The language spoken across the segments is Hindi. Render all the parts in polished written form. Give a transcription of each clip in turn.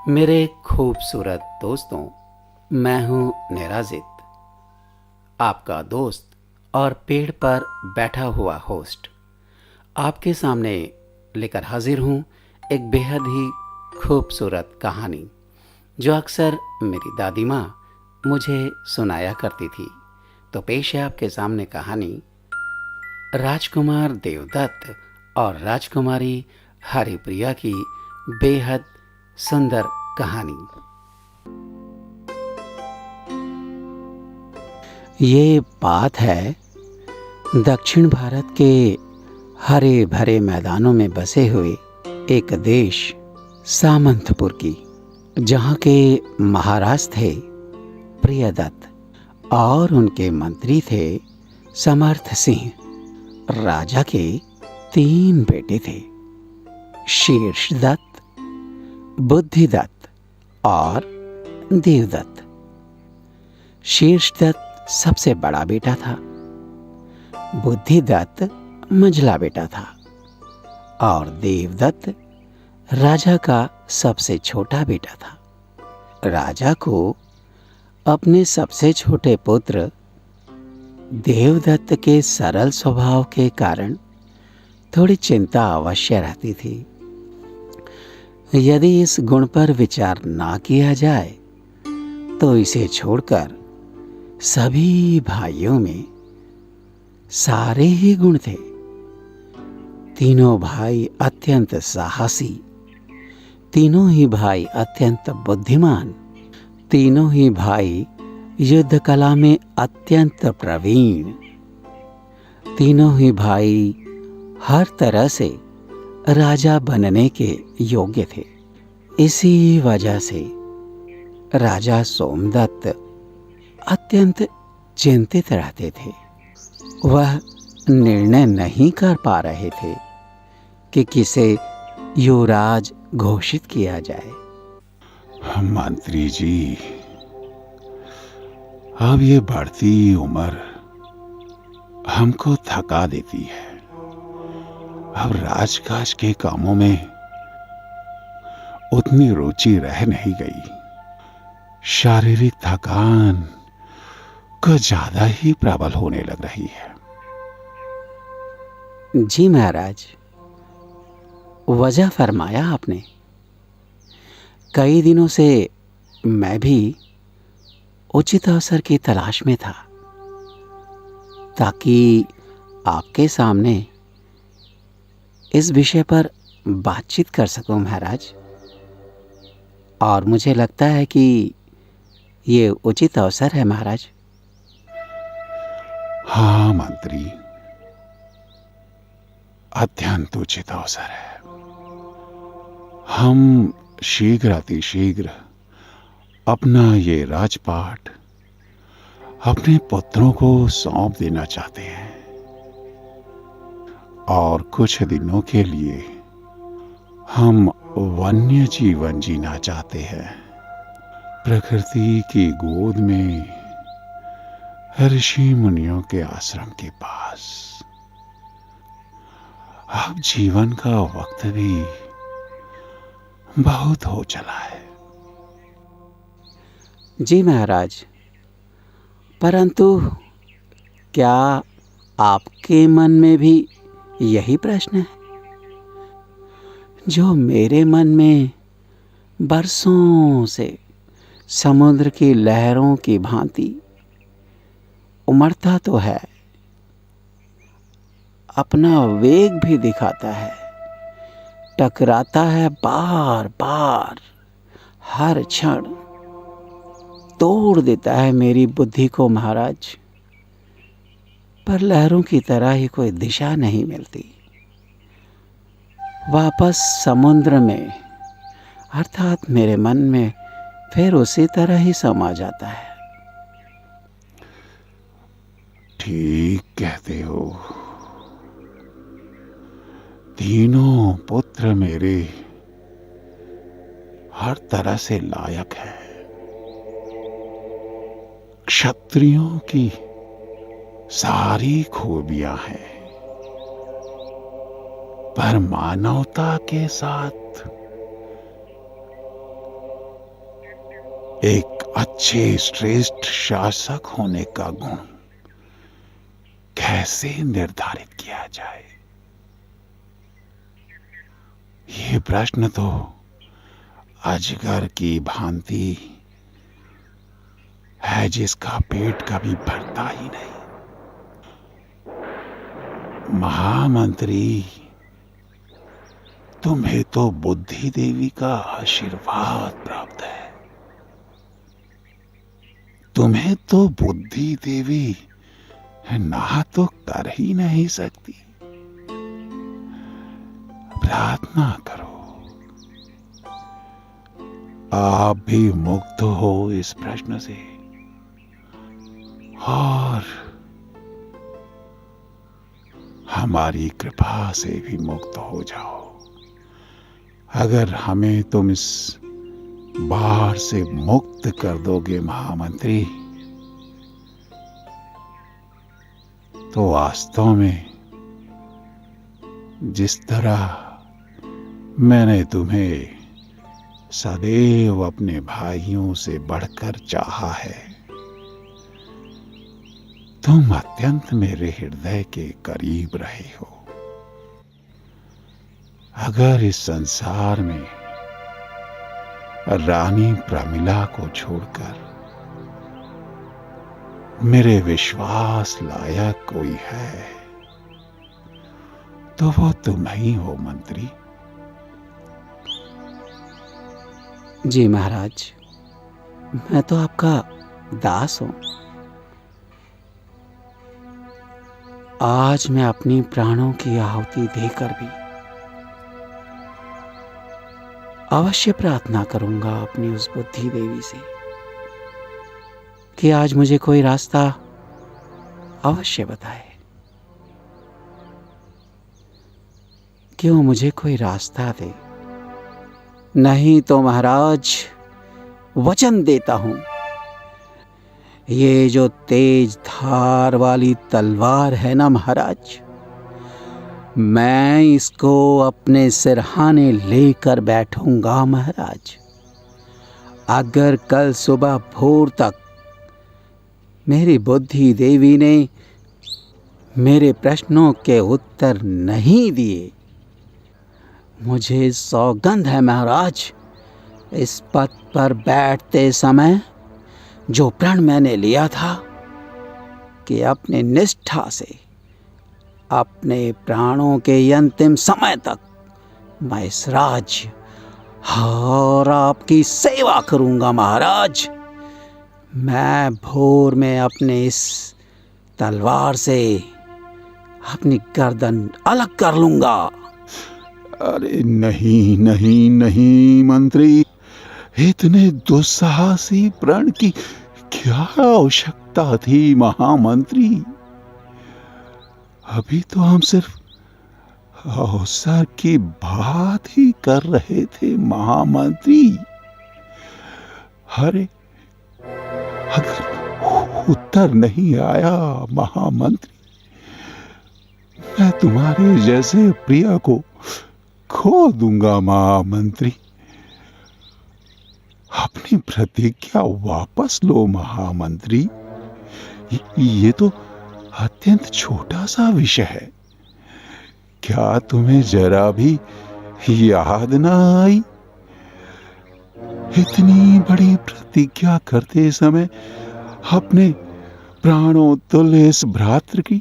मेरे खूबसूरत दोस्तों, मैं हूँ निराजित, आपका दोस्त और पेड़ पर बैठा हुआ होस्ट। आपके सामने लेकर हाजिर हूँ एक बेहद ही खूबसूरत कहानी जो अक्सर मेरी दादी माँ मुझे सुनाया करती थी। तो पेश है आपके सामने कहानी राजकुमार देवदत्त और राजकुमारी हरिप्रिया की बेहद सुंदर कहानी। ये बात है दक्षिण भारत के हरे भरे मैदानों में बसे हुए एक देश सामंतपुर की, जहाँ के महाराज थे प्रियदत्त और उनके मंत्री थे समर्थ सिंह। राजा के 3 बेटे थे, शीर्षदत्त, बुद्धिदत्त और देवदत्त। शीर्षदत्त सबसे बड़ा बेटा था, बुद्धिदत्त मंझला बेटा था और देवदत्त राजा का सबसे छोटा बेटा था। राजा को अपने सबसे छोटे पुत्र देवदत्त के सरल स्वभाव के कारण थोड़ी चिंता अवश्य रहती थी। यदि इस गुण पर विचार ना किया जाए तो इसे छोड़कर सभी भाइयों में सारे ही गुण थे। तीनों भाई अत्यंत साहसी, तीनों ही भाई अत्यंत बुद्धिमान, तीनों ही भाई युद्ध कला में अत्यंत प्रवीण, तीनों ही भाई हर तरह से राजा बनने के योग्य थे। इसी वजह से राजा सोमदत्त अत्यंत चिंतित रहते थे। वह निर्णय नहीं कर पा रहे थे कि किसे युवराज घोषित किया जाए। मंत्री जी, अब ये बढ़ती उम्र हमको थका देती है। अब राजकाज के कामों में उतनी रुचि रह नहीं गई। शारीरिक थकान कुछ ज्यादा ही प्रबल होने लग रही है। जी महाराज, वजह फरमाया आपने। कई दिनों से मैं भी उचित अवसर की तलाश में था ताकि आपके सामने इस विषय पर बातचीत कर सकूं महाराज, और मुझे लगता है कि ये उचित अवसर है महाराज। हाँ मंत्री, अत्यंत उचित अवसर है। हम शीघ्र अतिशीघ्र अपना ये राजपाट अपने पुत्रों को सौंप देना चाहते हैं और कुछ दिनों के लिए हम वन्य जीवन जीना चाहते हैं, प्रकृति की गोद में, ऋषि मुनियों के आश्रम के पास। अब जीवन का वक्त भी बहुत हो चला है। जी महाराज, परंतु क्या आपके मन में भी यही प्रश्न है जो मेरे मन में बरसों से समुद्र की लहरों की भांति उमड़ता तो है, अपना वेग भी दिखाता है, टकराता है बार बार, हर क्षण तोड़ देता है मेरी बुद्धि को महाराज, पर लहरों की तरह ही कोई दिशा नहीं मिलती। वापस समुद्र में अर्थात मेरे मन में फिर उसी तरह ही समा जाता है। ठीक कहते हो। तीनों पुत्र मेरे हर तरह से लायक है। क्षत्रियों की सारी खूबियां हैं, पर मानवता के साथ एक अच्छे श्रेष्ठ शासक होने का गुण कैसे निर्धारित किया जाए, ये प्रश्न तो अजगर की भांति है जिसका पेट कभी भरता ही नहीं। महामंत्री, तुम्हें तो बुद्धि देवी का आशीर्वाद प्राप्त है। तुम्हें तो बुद्धि देवी ना तो कर ही नहीं सकती। प्रार्थना करो, आप भी मुक्त हो इस प्रश्न से और हमारी कृपा से भी मुक्त हो जाओ। अगर हमें तुम इस बाढ़ से मुक्त कर दोगे महामंत्री, तो वास्तव में जिस तरह मैंने तुम्हें सदैव अपने भाइयों से बढ़कर चाहा है, तुम अत्यंत मेरे हृदय के करीब रहे हो। अगर इस संसार में रानी प्रमिला को छोड़कर मेरे विश्वास लायक कोई है, तो वो तुम ही हो मंत्री। जी महाराज, मैं तो आपका दास हूं। आज मैं अपनी प्राणों की आहुति देकर भी अवश्य प्रार्थना करूंगा अपनी उस बुद्धि देवी से कि आज मुझे कोई रास्ता अवश्य बताए, कि वो मुझे कोई रास्ता दे। नहीं तो महाराज, वचन देता हूं, ये जो तेज धार वाली तलवार है ना महाराज, मैं इसको अपने सिरहाने लेकर बैठूंगा महाराज। अगर कल सुबह भोर तक मेरी बुद्धि देवी ने मेरे प्रश्नों के उत्तर नहीं दिए, मुझे सौगंध है महाराज, इस पद पर बैठते समय जो प्रण मैंने लिया था कि अपने निष्ठा से अपने प्राणों के अंतिम समय तक मैं इस राज्य और आपकी सेवा करूंगा महाराज, मैं भोर में अपने इस तलवार से अपनी गर्दन अलग कर लूंगा। अरे नहीं नहीं नहीं मंत्री, इतने दुस्साहसी प्रण की क्या आवश्यकता थी महामंत्री। अभी तो हम सिर्फ अवसर की बात ही कर रहे थे महामंत्री। अरे अगर उत्तर नहीं आया महामंत्री, मैं तुम्हारे जैसे प्रिय को खो दूंगा महामंत्री। अपनी प्रतिज्ञा वापस लो महामंत्री। ये तो अत्यंत छोटा सा विषय है, क्या तुम्हें जरा भी याद ना आई? इतनी बड़ी प्रतिज्ञा करते समय अपने प्राणों तुल्य इस भ्रातृ की,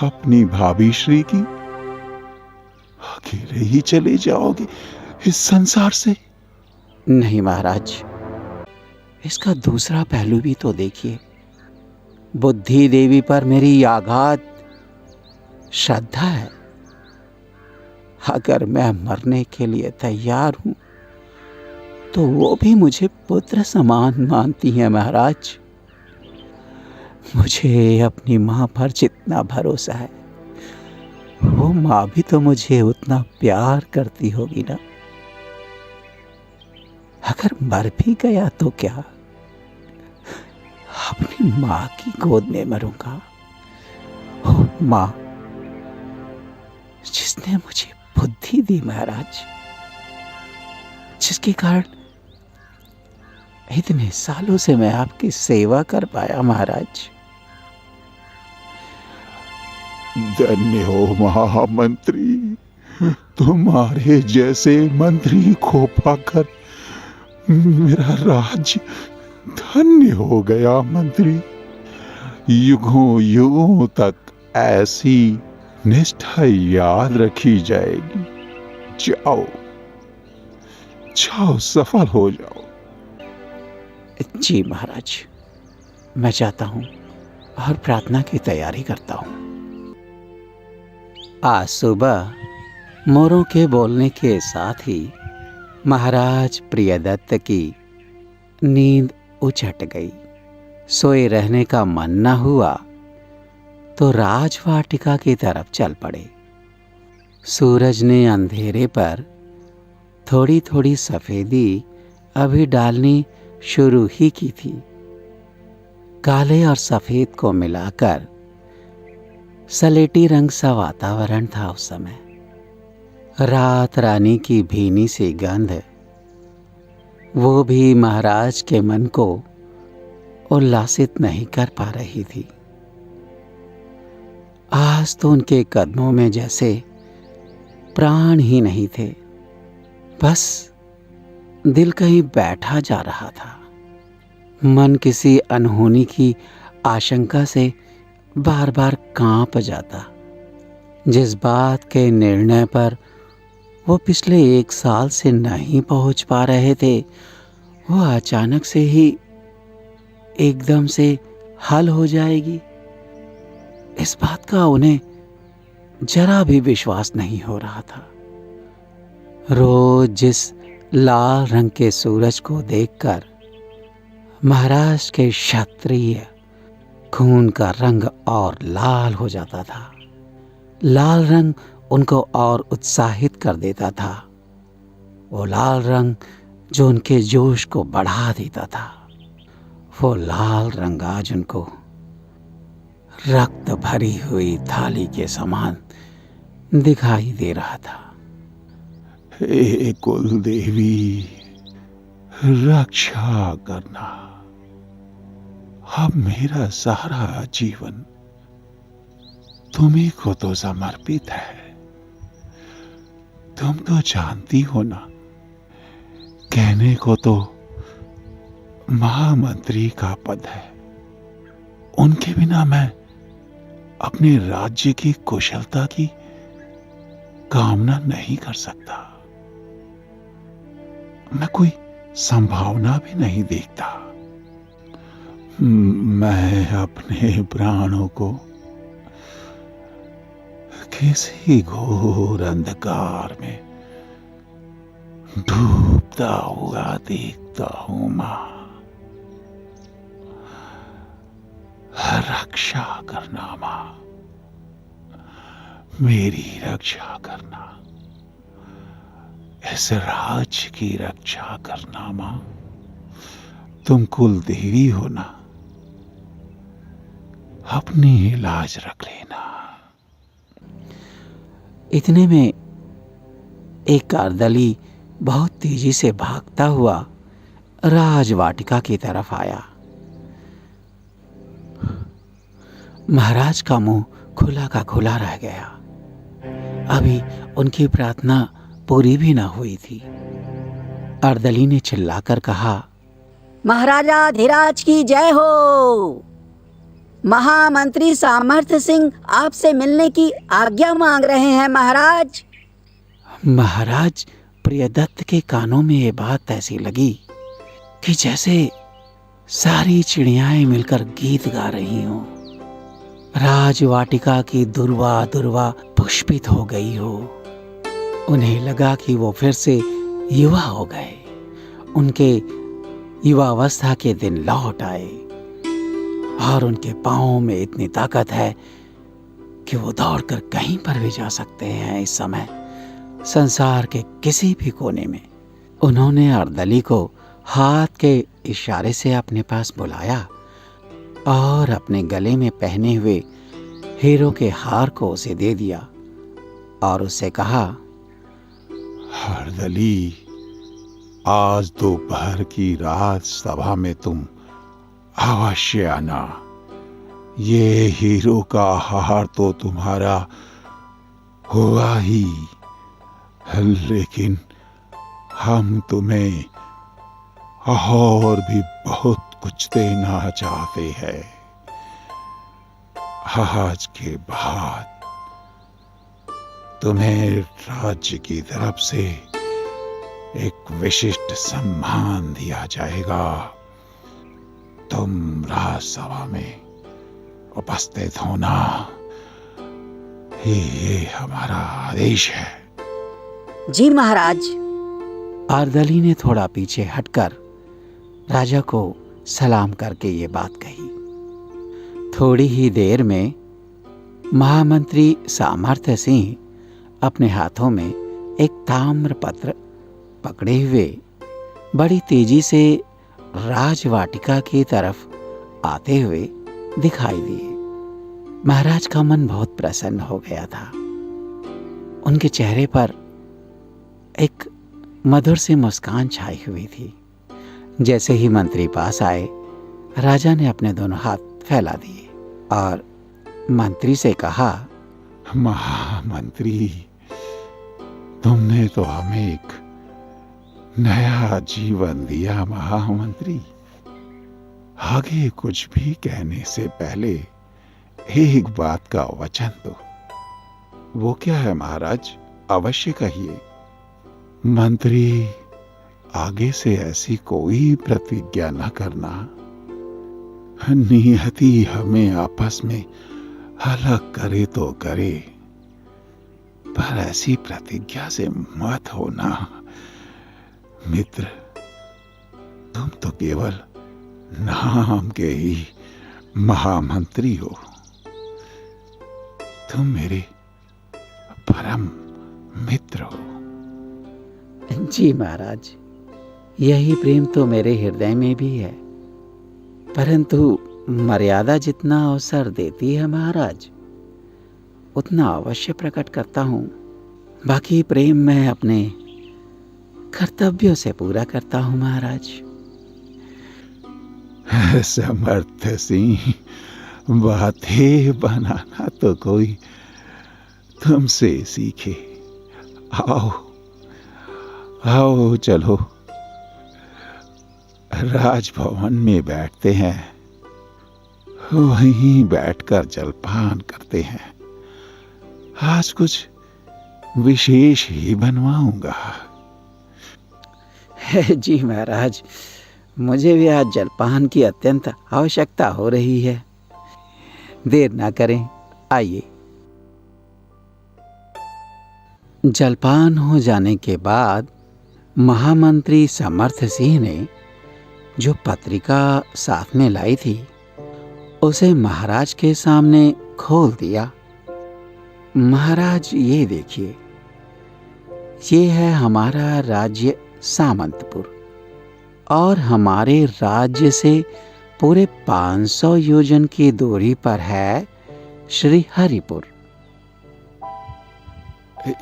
अपनी भाभी श्री की, अकेले ही चले जाओगे इस संसार से? नहीं महाराज, इसका दूसरा पहलू भी तो देखिए। बुद्धि देवी पर मेरी अगाध श्रद्धा है। अगर मैं मरने के लिए तैयार हूं, तो वो भी मुझे पुत्र समान मानती है महाराज। मुझे अपनी मां पर जितना भरोसा है, वो मां भी तो मुझे उतना प्यार करती होगी ना। अगर मर भी गया तो क्या, अपनी मां की गोद में मरूंगा। ओ मां, जिसने मुझे बुद्धि दी महाराज, जिसके कारण इतने सालों से मैं आपकी सेवा कर पाया महाराज। धन्य हो महामंत्री, तुम्हारे जैसे मंत्री को पाकर मेरा राज्य धन्य हो गया मंत्री। युगों युगों तक ऐसी निष्ठा याद रखी जाएगी। जाओ जाओ, सफल हो जाओ। जी महाराज, मैं चाहता हूँ और प्रार्थना की तैयारी करता हूँ। आज सुबह मोरों के बोलने के साथ ही महाराज प्रियदत्त की नींद उछट गई। सोए रहने का मन न हुआ तो राजवाटिका की तरफ चल पड़े। सूरज ने अंधेरे पर थोड़ी थोड़ी सफेदी अभी डालनी शुरू ही की थी। काले और सफेद को मिलाकर सलेटी रंग सा वातावरण था उस समय। रात रानी की भीनी सी गंध वो भी महाराज के मन को उल्लासित नहीं कर पा रही थी। आज तो उनके कदमों में जैसे प्राण ही नहीं थे, बस दिल कहीं बैठा जा रहा था। मन किसी अनहोनी की आशंका से बार बार कांप जाता। जिस बात के निर्णय पर वो पिछले 1 साल से नहीं पहुंच पा रहे थे, वो अचानक से ही एकदम से हल हो जाएगी, इस बात का उन्हें जरा भी विश्वास नहीं हो रहा था। रोज जिस लाल रंग के सूरज को देखकर महाराज के क्षत्रिय खून का रंग और लाल हो जाता था। लाल रंग उनको और उत्साहित कर देता था। वो लाल रंग जो उनके जोश को बढ़ा देता था, वो लाल रंग आज उनको रक्त भरी हुई थाली के समान दिखाई दे रहा था। हे कुल देवी, रक्षा करना। अब मेरा सारा जीवन तुम्ही को तो समर्पित है। तुम तो जानती हो ना, कहने को तो महामंत्री का पद है, उनके बिना मैं अपने राज्य की कुशलता की कामना नहीं कर सकता। मैं कोई संभावना भी नहीं देखता। मैं अपने प्राणों को किसी घोर अंधकार में डूबता हुआ देखता हूं। मां, रक्षा करना मां, मेरी रक्षा करना, इस राज्य की रक्षा करना मां। तुम कुल देवी हो ना, अपनी लाज रख लेना। इतने में एक कारदली बहुत तेजी से भागता हुआ राजवाटिका की तरफ आया। महाराज का मुंह खुला का खुला रह गया। अभी उनकी प्रार्थना पूरी भी न हुई थी। अर्दली ने चिल्लाकर कहा, महाराजा धीराज की जय हो। महामंत्री सामर्थ्य सिंह आपसे मिलने की आज्ञा मांग रहे हैं महाराज। महाराज प्रियदत्त के कानों में ये बात ऐसी लगी कि जैसे सारी चिड़ियाएं मिलकर गीत गा रही हों। राजवाटिका की दुर्वा दुर्वा पुष्पित हो गई हो। उन्हें लगा कि वो फिर से युवा हो गए। उनके युवावस्था के दिन लौट आए और उनके पांवों में इतनी ताकत है कि वो दौड़कर कहीं पर भी जा सकते हैं। इस समय संसार के किसी भी कोने में। उन्होंने अर्दली को हाथ के इशारे से अपने पास बुलाया और अपने गले में पहने हुए हीरो के हार को उसे दे दिया और उससे कहा, अर्दली, आज दोपहर की राज सभा में तुम अवश्य आना। ये हीरो का हार तो तुम्हारा हुआ ही, लेकिन हम तुम्हें और भी बहुत कुछ देना चाहते हैं। आज के बाद तुम्हें राज्य की तरफ से एक विशिष्ट सम्मान दिया जाएगा। तुम राजसभा में उपस्थित होना, ये हमारा आदेश है। जी महाराज। आर्दली ने थोड़ा पीछे हटकर राजा को सलाम करके ये बात कही। थोड़ी ही देर में महामंत्री सामर्थ्य सिंह अपने हाथों में एक ताम्रपत्र पकड़े हुए बड़ी तेजी से राजवाटिका की तरफ आते हुए दिखाई दिए। महाराज का मन बहुत प्रसन्न हो गया था। उनके चेहरे पर एक मधुर सी मुस्कान छाई हुई थी। जैसे ही मंत्री पास आए, राजा ने अपने दोनों हाथ फैला दिए और मंत्री से कहा, महामंत्री, तुमने तो हमें एक नया जीवन दिया। महामंत्री, आगे कुछ भी कहने से पहले एक बात का वचन दो। वो क्या है महाराज? अवश्य कहिए। मंत्री, आगे से ऐसी कोई प्रतिज्ञा न करना। नियति हमें आपस में अलग करे तो करे, पर ऐसी प्रतिज्ञा से मत होना। मित्र, तुम तो केवल नाम के ही महामंत्री हो। तुम मेरे परम मित्र हो। जी महाराज, यही प्रेम तो मेरे हृदय में भी है, परंतु मर्यादा जितना अवसर देती है महाराज, उतना अवश्य प्रकट करता हूँ। बाकी प्रेम मैं अपने कर्तव्यों से पूरा करता हूँ महाराज। समर्थ सिंह, बातें बनाना तो कोई तुमसे सीखे। आओ आओ, चलो राजभवन में बैठते हैं, वहीं बैठकर जलपान करते हैं। आज कुछ विशेष ही बनवाऊंगा। जी महाराज, मुझे भी आज जलपान की अत्यंत आवश्यकता हो रही है। देर ना करें, आइए। जलपान हो जाने के बाद महामंत्री समर्थ सिंह ने जो पत्रिका साथ में लाई थी, उसे महाराज के सामने खोल दिया। महाराज, ये देखिए, ये है हमारा राज्य सामंतपुर और हमारे राज्य से पूरे 500 योजन की दूरी पर है श्री हरिपुर।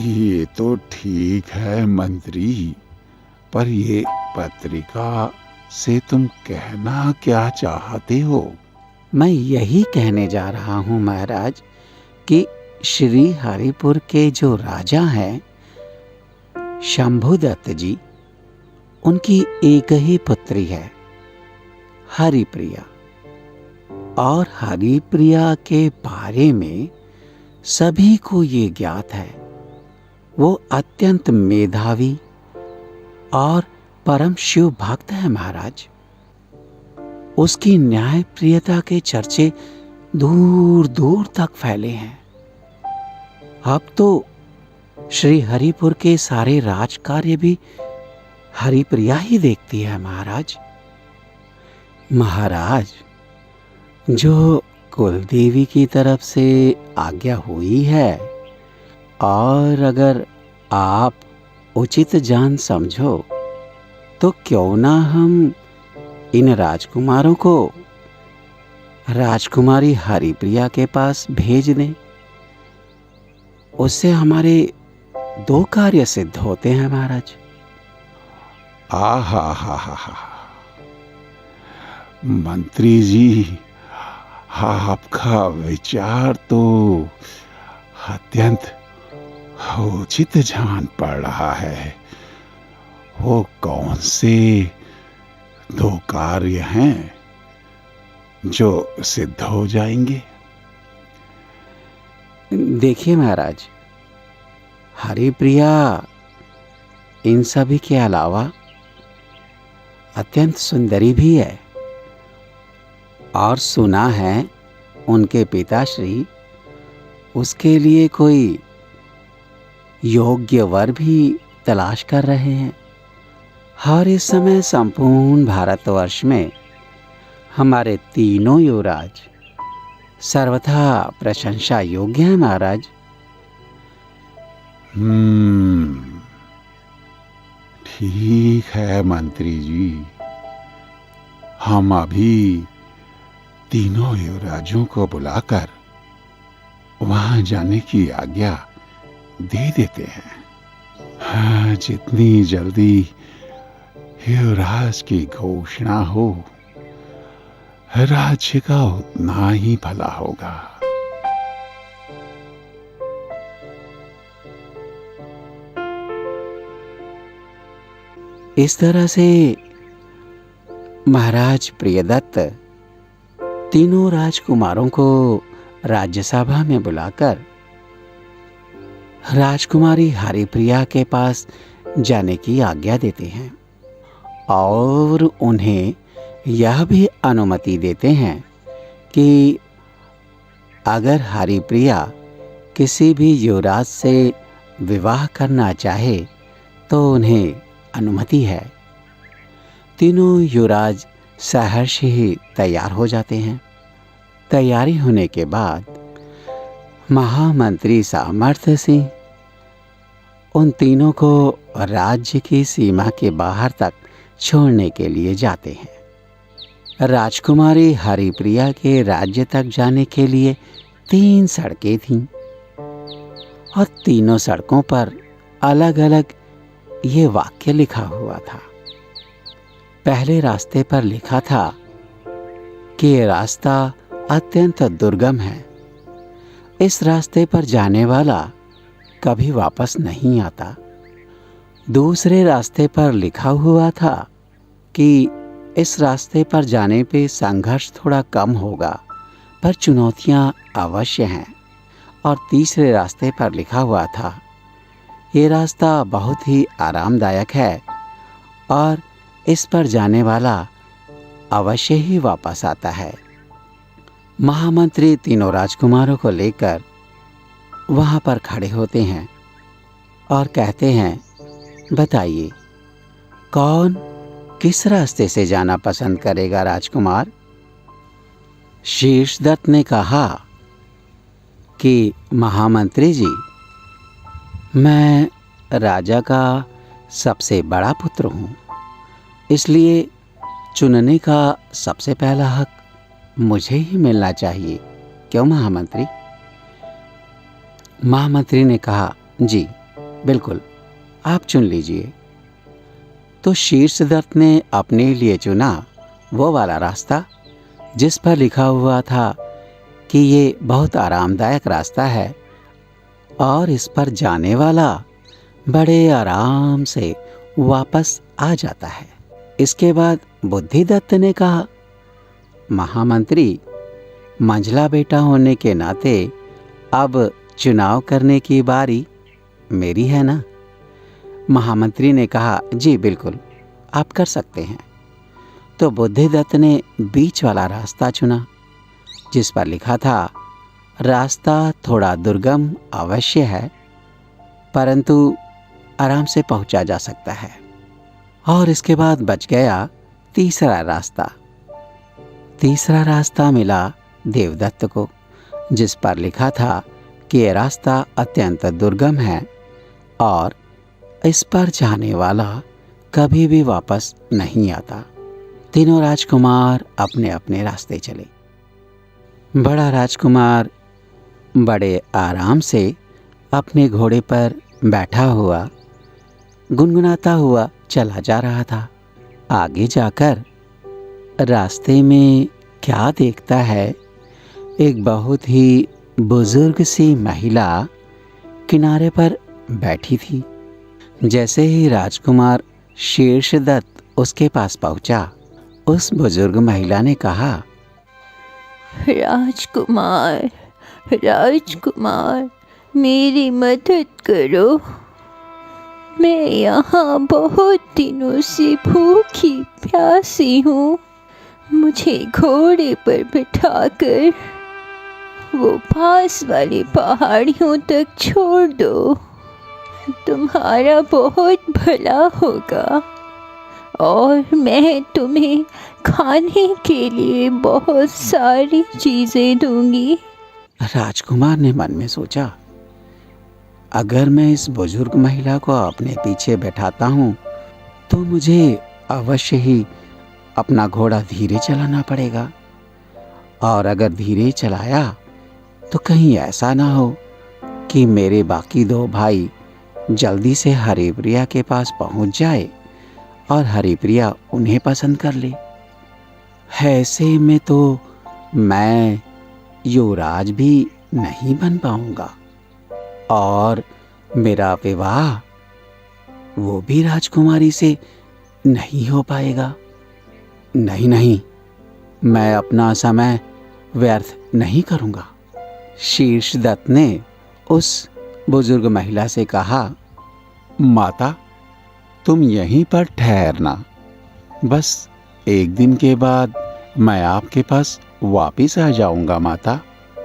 ये तो ठीक है मंत्री, पर ये पत्रिका से तुम कहना क्या चाहते हो? मैं यही कहने जा रहा हूँ महाराज कि श्री हरिपुर के जो राजा हैं शंभुदत्त जी, उनकी एक ही पुत्री है हरिप्रिया, और हरिप्रिया के बारे में सभी को ये ज्ञात है। वो अत्यंत मेधावी और परम शिव भक्त है महाराज। उसकी न्यायप्रियता के चर्चे दूर दूर तक फैले हैं। अब तो श्री हरिपुर के सारे राजकार्य भी हरिप्रिया ही देखती है महाराज। महाराज, जो कुलदेवी की तरफ से आज्ञा हुई है, और अगर आप उचित जान समझो तो क्यों ना हम इन राजकुमारों को राजकुमारी हरिप्रिया के पास भेज दें। उससे हमारे 2 कार्य सिद्ध होते हैं महाराज। आहा हा हा हा। मंत्री जी, आपका विचार तो अत्यंत उचित जान पड़ रहा है। वो कौन से दो कार्य हैं जो सिद्ध हो जाएंगे? देखिए महाराज, हरिप्रिया इन सभी के अलावा अत्यंत सुंदरी भी है, और सुना है उनके पिताश्री उसके लिए कोई योग्य वर भी तलाश कर रहे हैं। और इस समय संपूर्ण भारतवर्ष में हमारे तीनों युवराज सर्वथा प्रशंसा योग्य हैं महाराज। ठीक है मंत्री जी, हम अभी तीनों युवराजों को बुलाकर वहां जाने की आज्ञा दे देते हैं। हाँ, जितनी जल्दी युवराज की घोषणा हो, राज्य का उतना ही भला होगा। इस तरह से महाराज प्रियदत्त तीनों राजकुमारों को राज्यसभा में बुलाकर राजकुमारी हरिप्रिया के पास जाने की आज्ञा देते हैं, और उन्हें यह भी अनुमति देते हैं कि अगर हरिप्रिया किसी भी युवराज से विवाह करना चाहे तो उन्हें अनुमति है। तीनों युवराज सहर्ष ही तैयार हो जाते हैं। तैयारी होने के बाद महामंत्री सामर्थ्य सिंह उन तीनों को राज्य की सीमा के बाहर तक छोड़ने के लिए जाते हैं। राजकुमारी हरिप्रिया के राज्य तक जाने के लिए 3 सड़कें थीं, और तीनों सड़कों पर अलग अलग ये वाक्य लिखा हुआ था। पहले रास्ते पर लिखा था कि ये रास्ता अत्यंत दुर्गम है, इस रास्ते पर जाने वाला कभी वापस नहीं आता। दूसरे रास्ते पर लिखा हुआ था कि इस रास्ते पर जाने पे संघर्ष थोड़ा कम होगा, पर चुनौतियां अवश्य हैं। और तीसरे रास्ते पर लिखा हुआ था, ये रास्ता बहुत ही आरामदायक है और इस पर जाने वाला अवश्य ही वापस आता है। महामंत्री तीनों राजकुमारों को लेकर वहां पर खड़े होते हैं और कहते हैं, बताइए कौन किस रास्ते से जाना पसंद करेगा राजकुमार? शीर्षदत्त ने कहा कि महामंत्री जी, मैं राजा का सबसे बड़ा पुत्र हूँ, इसलिए चुनने का सबसे पहला हक मुझे ही मिलना चाहिए, क्यों महामंत्री? महामंत्री ने कहा, जी बिल्कुल, आप चुन लीजिए। तो शीर्षदत्त ने अपने लिए चुना वो वाला रास्ता जिस पर लिखा हुआ था कि ये बहुत आरामदायक रास्ता है और इस पर जाने वाला बड़े आराम से वापस आ जाता है। इसके बाद बुद्धिदत्त ने कहा, महामंत्री, मंझला बेटा होने के नाते अब चुनाव करने की बारी मेरी है ना? महामंत्री ने कहा, जी बिल्कुल, आप कर सकते हैं। तो बुद्धिदत्त ने बीच वाला रास्ता चुना जिस पर लिखा था, रास्ता थोड़ा दुर्गम अवश्य है, परंतु आराम से पहुंचा जा सकता है। और इसके बाद बच गया तीसरा रास्ता। तीसरा रास्ता मिला देवदत्त को, जिस पर लिखा था कि यह रास्ता अत्यंत दुर्गम है और इस पर जाने वाला कभी भी वापस नहीं आता। तीनों राजकुमार अपने अपने रास्ते चले। बड़ा राजकुमार बड़े आराम से अपने घोड़े पर बैठा हुआ गुनगुनाता हुआ चला जा रहा था। आगे जाकर रास्ते में क्या देखता है, एक बहुत ही बुजुर्ग सी महिला किनारे पर बैठी थी। जैसे ही राजकुमार शीर्षदत्त उसके पास पहुंचा, उस बुजुर्ग महिला ने कहा, राजकुमार, राजकुमार, मेरी मदद करो। मैं यहाँ बहुत दिनों से भूखी प्यासी हूँ। मुझे घोड़े पर बिठाकर वो पास वाली पहाड़ियों तक छोड़ दो। तुम्हारा बहुत भला होगा और मैं तुम्हें खाने के लिए बहुत सारी चीज़ें दूंगी। राजकुमार ने मन में सोचा, अगर मैं इस बुजुर्ग महिला को अपने पीछे बैठाता हूँ तो मुझे अवश्य ही अपना घोड़ा धीरे चलाना पड़ेगा, और अगर धीरे चलाया तो कहीं ऐसा ना हो कि मेरे बाकी दो भाई जल्दी से हरिप्रिया के पास पहुंच जाए और हरिप्रिया उन्हें पसंद कर ले। ऐसे में तो मैं युवराज भी नहीं बन पाऊंगा और मेरा विवाह वो भी राजकुमारी से नहीं हो पाएगा। नहीं नहीं, मैं अपना समय व्यर्थ नहीं करूंगा। शीर्षदत्त ने उस बुजुर्ग महिला से कहा, माता, तुम यहीं पर ठहरना। बस एक दिन के बाद मैं आपके पास वापिस आ जाऊंगा माता।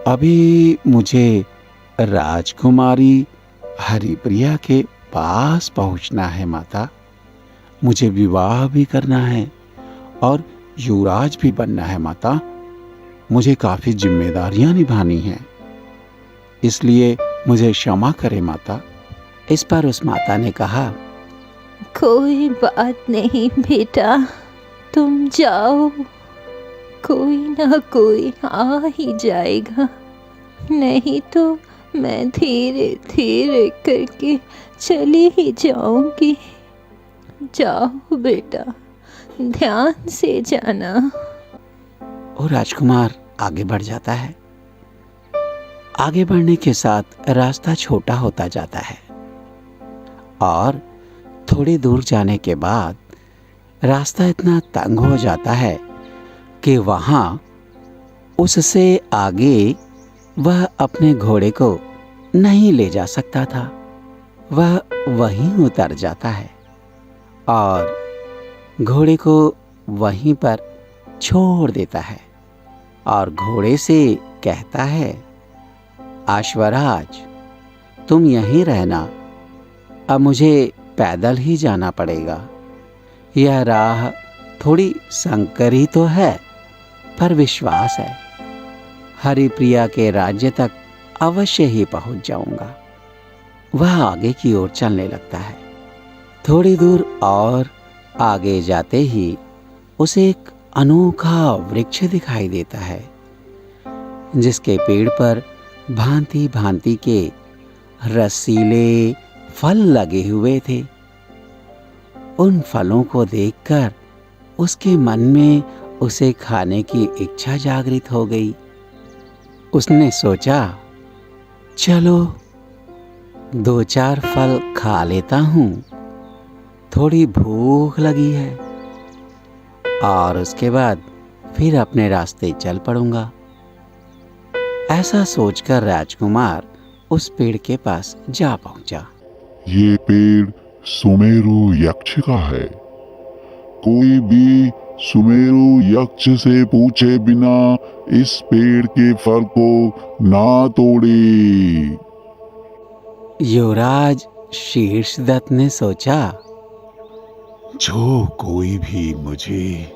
अभी मुझे राजकुमारी हरिप्रिया के पास पहुंचना है माता। मुझे विवाह भी करना है और युवराज भी बनना है माता। मुझे काफी जिम्मेदारियां निभानी हैं, इसलिए मुझे क्षमा करें माता। इस पर उस माता ने कहा, कोई बात नहीं बेटा, तुम जाओ, कोई ना कोई आ ही जाएगा। नहीं तो मैं धीरे धीरे करके चली ही जाऊंगी। जाओ बेटा, ध्यान से जाना। और राजकुमार आगे बढ़ जाता है। आगे बढ़ने के साथ रास्ता छोटा होता जाता है और थोड़ी दूर जाने के बाद रास्ता इतना तंग हो जाता है कि वहां उससे आगे वह अपने घोड़े को नहीं ले जा सकता था। वह वहीं उतर जाता है और घोड़े को वहीं पर छोड़ देता है और घोड़े से कहता है, अश्वराज, तुम यहीं रहना, अब मुझे पैदल ही जाना पड़ेगा। यह राह थोड़ी संकरी तो है, पर विश्वास है हरिप्रिया के राज्य तक अवश्य ही पहुंच जाऊंगा। वह आगे की ओर चलने लगता है। थोड़ी दूर और आगे जाते ही उसे एक अनोखा वृक्ष दिखाई देता है, जिसके पेड़ पर भांति भांति के रसीले फल लगे हुए थे। उन फलों को देखकर उसके मन में उसे खाने की इच्छा जागृत हो गई। उसने सोचा, चलो 2-4 फल खा लेता हूँ, थोड़ी भूख लगी है, और उसके बाद फिर अपने रास्ते चल पड़ूंगा। ऐसा सोचकर राजकुमार उस पेड़ के पास जा पहुंचा। ये पेड़ सुमेरु यक्ष का है। कोई भी सुमेरु यक्ष से पूछे बिना इस पेड़ के फल को ना तोड़े। युवराज शीर्षदत्त ने सोचा, जो कोई भी मुझे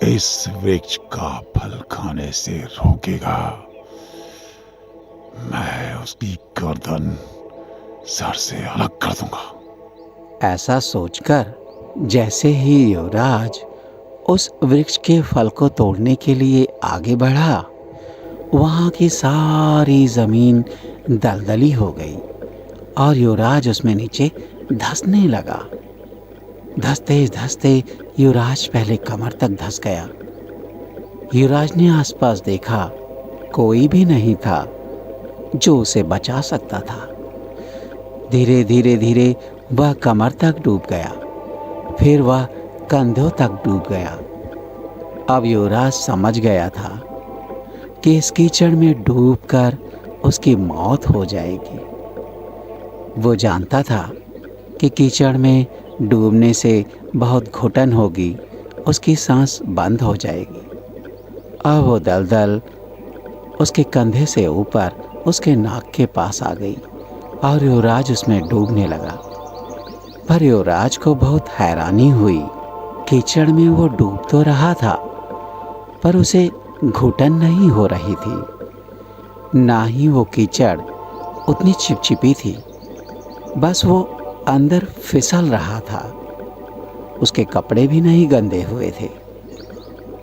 इस वृक्ष का फल खाने से रोकेगा, मैं उसकी गर्दन सर से अलग कर दूंगा। ऐसा सोचकर जैसे ही युवराज उस वृक्ष के फल को तोड़ने के लिए आगे बढ़ा, वहां की सारी जमीन दलदली हो गई और युवराज उसमें नीचे धंसने लगा। धंसते धंसते युवराज पहले कमर तक धंस गया। युवराज ने आसपास देखा, कोई भी नहीं था जो उसे बचा सकता था। धीरे धीरे धीरे वह कमर तक डूब गया, फिर वह कंधों तक डूब गया। अब युवराज समझ गया था कि इस कीचड़ में डूबकर उसकी मौत हो जाएगी। वो जानता था कि कीचड़ में डूबने से बहुत घुटन होगी, उसकी सांस बंद हो जाएगी। अब वो दलदल उसके कंधे से ऊपर उसके नाक के पास आ गई और युवराज उसमें डूबने लगा। पर युवराज को बहुत हैरानी हुई। कीचड़ में वो डूब तो रहा था, पर उसे घुटन नहीं हो रही थी। ना ही वो कीचड़ उतनी चिपचिपी थी, बस वो अंदर फिसल रहा था। उसके कपड़े भी नहीं गंदे हुए थे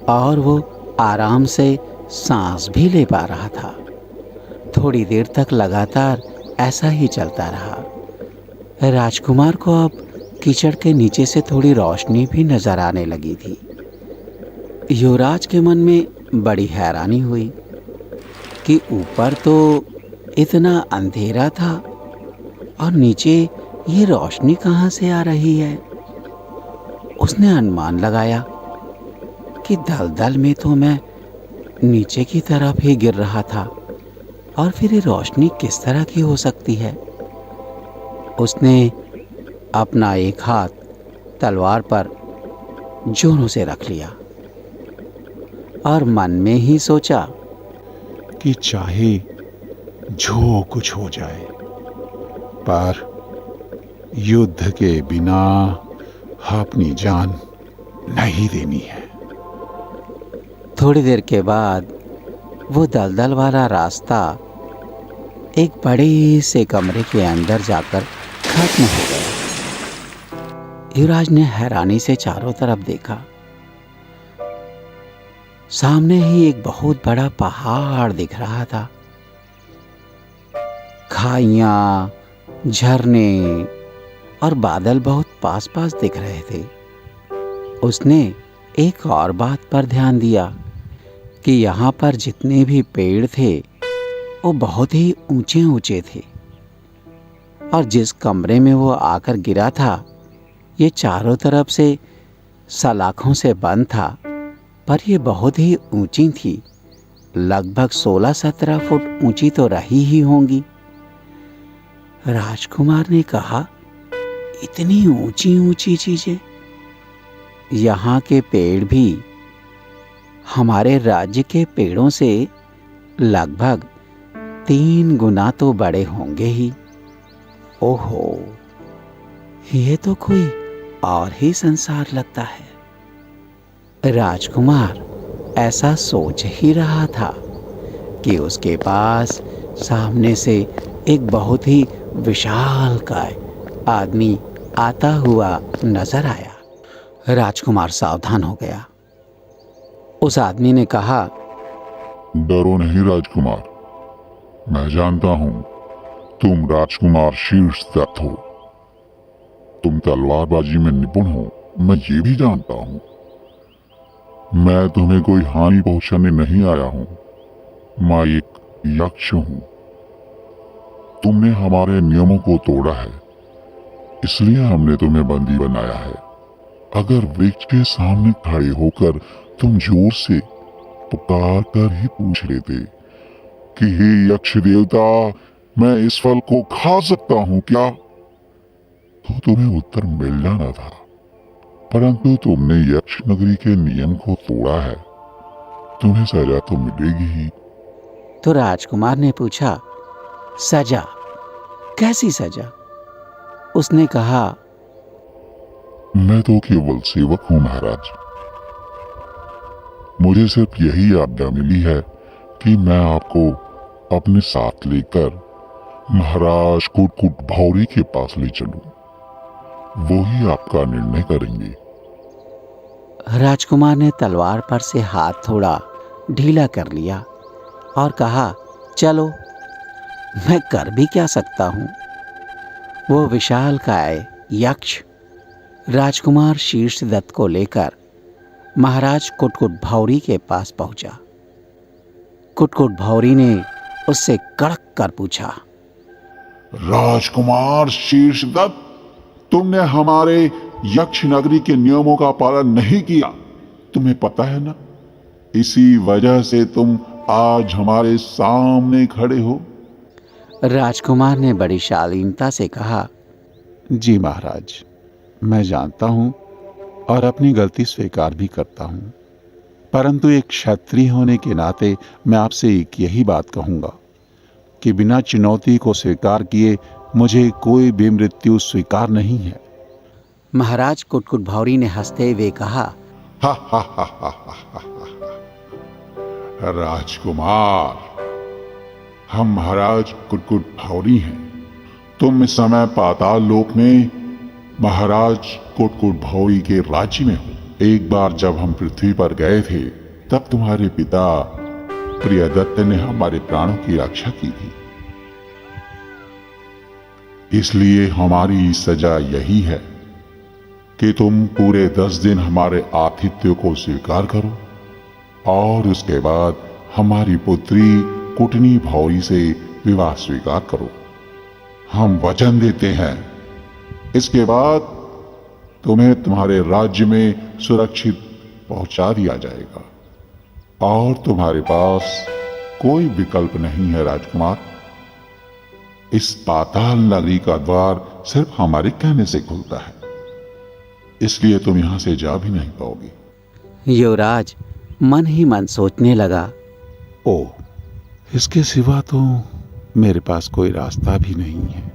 और वो आराम से सांस भी ले पा रहा था। थोड़ी देर तक लगातार ऐसा ही चलता रहा। राजकुमार को अब कीचड़ के नीचे से थोड़ी रोशनी भी नजर आने लगी थी। युवराज के मन में बड़ी हैरानी हुई कि ऊपर तो इतना अंधेरा था और नीचे ये रोशनी कहाँ से आ रही है। उसने अनुमान लगाया कि दलदल में तो मैं नीचे की तरफ ही गिर रहा था, और फिर ये रोशनी किस तरह की हो सकती है। उसने अपना एक हाथ तलवार पर जोरों से रख लिया और मन में ही सोचा कि चाहे जो कुछ हो जाए, पर युद्ध के बिना अपनी जान नहीं देनी है। थोड़ी देर के बाद वो दलदल वाला रास्ता एक बड़े से कमरे के अंदर जाकर खत्म हो गया। युवराज ने हैरानी से चारों तरफ देखा। सामने ही एक बहुत बड़ा पहाड़ दिख रहा था। खाइयां, झरने और बादल बहुत पास पास दिख रहे थे। उसने एक और बात पर ध्यान दिया कि यहाँ पर जितने भी पेड़ थे वो बहुत ही ऊंचे ऊंचे थे, और जिस कमरे में वो आकर गिरा था ये चारों तरफ से सलाखों से बंद था, पर ये बहुत ही ऊंची थी। लगभग 16-17 फुट ऊंची तो रही ही होंगी। राजकुमार ने कहा, इतनी ऊंची ऊंची चीजें? यहाँ के पेड़ भी हमारे राज्य के पेड़ों से लगभग 3 गुना तो बड़े होंगे ही। ओहो, ये तो कोई और ही संसार लगता है। राजकुमार ऐसा सोच ही रहा था कि उसके पास सामने से एक बहुत ही विशालकाय आदमी आता हुआ नजर आया। राजकुमार सावधान हो गया। उस आदमी ने कहा, डरो नहीं राजकुमार, मैं जानता हूं तुम राजकुमार शीर्षदत्त हो। तुम तलवारबाजी में निपुण हो, मैं ये भी जानता हूं। मैं तुम्हें कोई हानि पहुंचाने नहीं आया हूं, मैं एक यक्ष हूं। तुमने हमारे नियमों को तोड़ा है, इसलिए हमने तुम्हें बंदी बनाया है। अगर वृक्ष के सामने खड़े होकर तुम जोर से पुकार कर ही पूछ लेते कि हे यक्ष देवता, मैं इस फल को खा सकता हूं क्या, तो तुम्हें उत्तर मिल जाना था। परंतु तुमने यक्ष नगरी के नियम को तोड़ा है, तुम्हें सजा तो मिलेगी ही। तो राजकुमार ने पूछा, सजा? कैसी सजा? उसने कहा, मैं तो केवल सेवक हूं महाराज। मुझे सिर्फ यही आज्ञा मिली है कि मैं आपको अपने साथ लेकर महाराज कुटकुट भौरी के पास ले चलूं। वो ही आपका निर्णय करेंगे। राजकुमार ने तलवार पर से हाथ थोड़ा ढीला कर लिया और कहा, चलो, मैं कर भी क्या सकता हूं। वो विशालकाय यक्ष राजकुमार शीर्षदत्त को लेकर महाराज कुटकुट भौरी के पास पहुंचा। कुटकुट भौरी ने उससे कड़क कर पूछा, राजकुमार शीर्षदत्त, तुमने हमारे यक्ष नगरी के नियमों का पालन नहीं किया, तुम्हें पता है ना? इसी वजह से तुम आज हमारे सामने खड़े हो। राजकुमार ने बड़ी शालीनता से कहा, जी महाराज, मैं जानता हूं और अपनी गलती स्वीकार भी करता हूं, परंतु एक क्षत्रिय होने के नाते मैं आपसे एक यही बात कहूंगा कि बिना चुनौती को स्वीकार किए मुझे कोई भी मृत्यु स्वीकार नहीं है। महाराज कुटकुट भौरी ने हंसते हुए कहा, हा हा हा हा हा हा। राजकुमार, हम महाराज कुटकुट भौरी हैं। तुम इस समय पाताल लोक में महाराज कुटकुट भौरी के राज्य में हो। एक बार जब हम पृथ्वी पर गए थे, तब तुम्हारे पिता प्रियदत्त ने हमारे प्राणों की रक्षा की थी। इसलिए हमारी सजा यही है कि तुम पूरे 10 दिन हमारे आतिथ्य को स्वीकार करो और उसके बाद हमारी पुत्री कुटनी भौरी से विवाह स्वीकार करो। हम वचन देते हैं, इसके बाद तुम्हें तुम्हारे राज्य में सुरक्षित पहुंचा दिया जाएगा और तुम्हारे पास कोई विकल्प नहीं है राजकुमार। इस पाताल नगरी का द्वार सिर्फ हमारे कहने से खुलता है, इसलिए तुम यहां से जा भी नहीं पाओगे। युवराज मन ही मन सोचने लगा, ओह, इसके सिवा तो मेरे पास कोई रास्ता भी नहीं है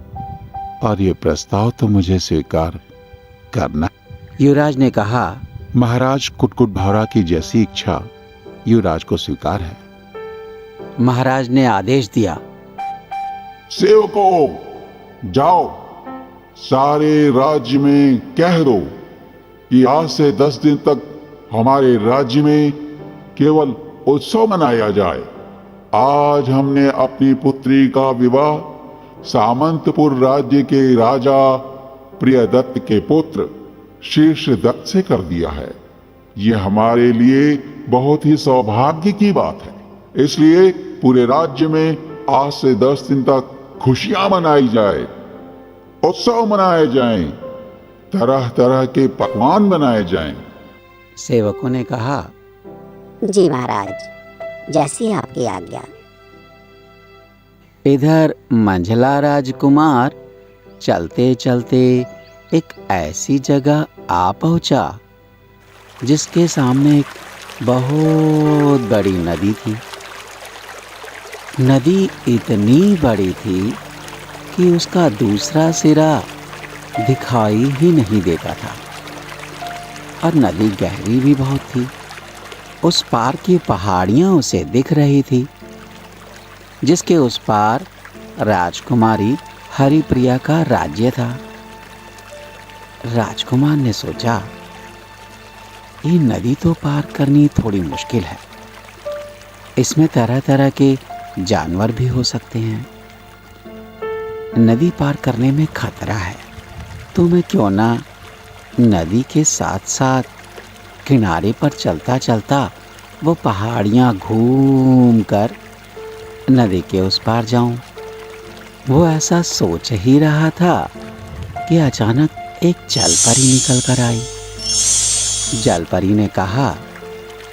और ये प्रस्ताव तो मुझे स्वीकार करना। युवराज ने कहा, महाराज कुटकुट भौरा की जैसी इच्छा युवराज को स्वीकार है। महाराज ने आदेश दिया, सेवकों, जाओ, सारे राज्य में कह दो कि आज से 10 दिन तक हमारे राज्य में केवल उत्सव मनाया जाए। आज हमने अपनी पुत्री का विवाह सामंतपुर राज्य के राजा प्रियदत्त के पुत्र शीर्षदत्त से कर दिया है। यह हमारे लिए बहुत ही सौभाग्य की बात है। इसलिए पूरे राज्य में आज से 10 दिन तक खुशियां मनाई जाए, उत्सव मनाए जाएं, तरह तरह के पकवान बनाए जाएं। सेवकों ने कहा, जी महाराज, जैसी आपकी आज्ञा। इधर मंझला राजकुमार चलते चलते एक ऐसी जगह आ पहुंचा जिसके सामने एक बहुत बड़ी नदी थी। नदी इतनी बड़ी थी कि उसका दूसरा सिरा दिखाई ही नहीं देता था और नदी गहरी भी बहुत थी। उस पार की पहाड़ियां उसे दिख रही थी, जिसके उस पार राजकुमारी हरिप्रिया का राज्य था। राजकुमार ने सोचा, ये नदी तो पार करनी थोड़ी मुश्किल है, इसमें तरह तरह के जानवर भी हो सकते हैं। नदी पार करने में खतरा है, तो मैं क्यों ना नदी के साथ साथ किनारे पर चलता चलता वो पहाड़ियाँ घूम कर नदी के उस पार जाऊं। वो ऐसा सोच ही रहा था कि अचानक एक जलपरी निकल कर आई। जलपरी ने कहा,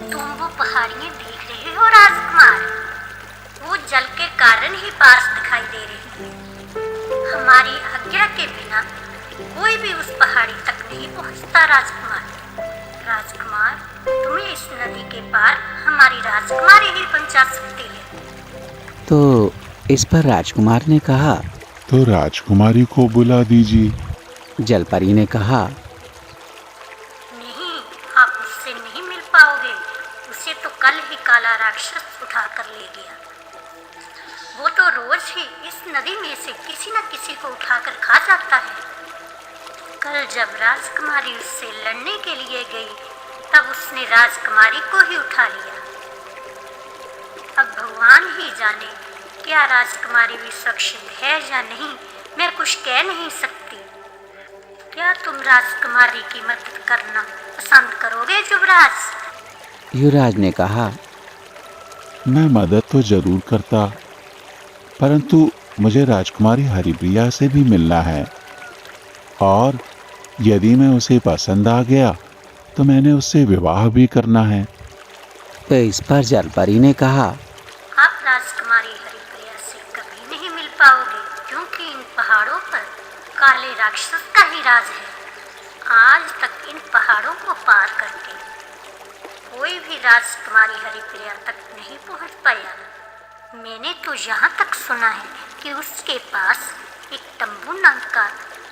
तुम वो पहाड़ियाँ देख रहे हो राजकुमार? वो जल के कारण ही पास दिखाई दे रही है। हमारी आज्ञा के बिना कोई भी उस पहाड़ी तक नहीं पहुँचता राजकुमार। राजकुमार, तुम्हें इस नदी के पार हमारी राजकुमारी ही पहुँचा सकती है। तो इस पर राजकुमार ने कहा, तो राजकुमारी को बुला दीजिए। जलपरी ने कहा, नहीं, आप उससे नहीं मिल पाओगे। उसे तो कल ही काला राक्षस उठा कर ले गया। वो तो रोज ही इस नदी में से किसी न किसी को उठाकर खा जाता है। कल जब राजकुमारी उससे लड़ने के लिए गई, तब उसने राजकुमारी को ही उठा लिया। अब भगवान ही जाने क्या राजकुमारी भी सुरक्षित है या नहीं, मैं कुछ कह नहीं सकती। क्या तुम राजकुमारी की मदद करना पसंद करोगे युवराज? युवराज ने कहा, मैं मदद तो जरूर करता, परंतु मुझे राजकुमारी हरिप्रिया से भी मिलना है, और यदि मैं उसे पसंद आ गया तो मैंने उससे विवाह भी करना है। तो इस पर जलपरी ने कहा, आप राजकुमारी हरिप्रिया से कभी नहीं मिल पाओगे, क्योंकि इन पहाड़ों पर काले राक्षस का ही राज है। आज तक इन पहाड़ों को पार करके कोई भी राजकुमारी हरिप्रिया तक नहीं पहुंच पाया। मैंने तो यहाँ तक सुना है कि उसके पास एक तंबू नाम का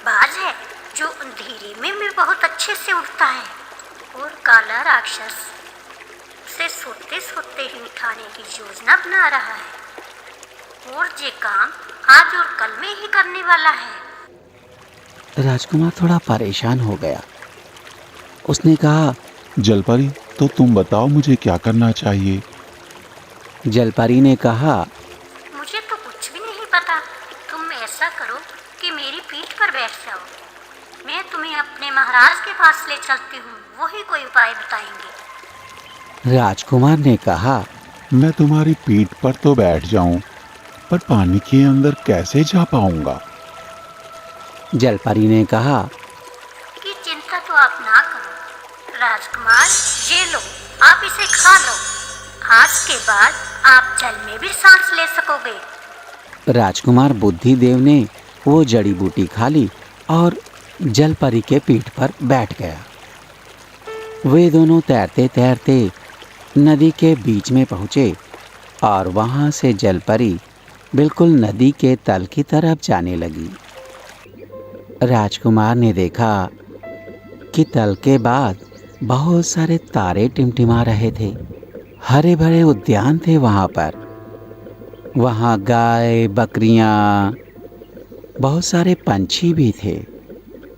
बाज है, जो अंधेरे में भी बहुत अच्छे से उड़ता है, और काला राक्षस उसे सोते सोते ही उठाने की योजना बना रहा है, और ये काम आज और कल में ही करने वाला है। राजकुमार थोड़ा परेशान हो गया। उसने कहा, जलपरी, तो तुम बताओ मुझे क्या करना चाहिए? जलपरी ने कहा, मुझे तो कुछ भी नहीं पता। तुम ऐसा करो कि मेरी पीठ पर बैठ जाओ, मैं तुम्हें अपने महाराज के पास ले चलती हूँ, वही कोई उपाय बताएंगे। राजकुमार ने कहा, मैं तुम्हारी पीठ पर तो बैठ जाऊं, पर पानी के अंदर कैसे जा पाऊंगा? जलपरी ने कहा, कि चिंता तो आप ना करो राजकुमार, ये लो, आप इसे खा लो। आज के बाद आप जल में भी सांस ले सकोगे। राजकुमार बुद्धिदेव ने वो जड़ी बूटी खा ली और जलपरी के पीठ पर बैठ गया। वे दोनों तैरते तैरते नदी के बीच में पहुँचे, और वहाँ से जलपरी बिल्कुल नदी के तल की तरफ जाने लगी। राजकुमार ने देखा कि तल के बाद बहुत सारे तारे टिमटिमा रहे थे। हरे भरे उद्यान थे वहाँ पर। वहाँ गाय, बकरियाँ, बहुत सारे पंछी भी थे,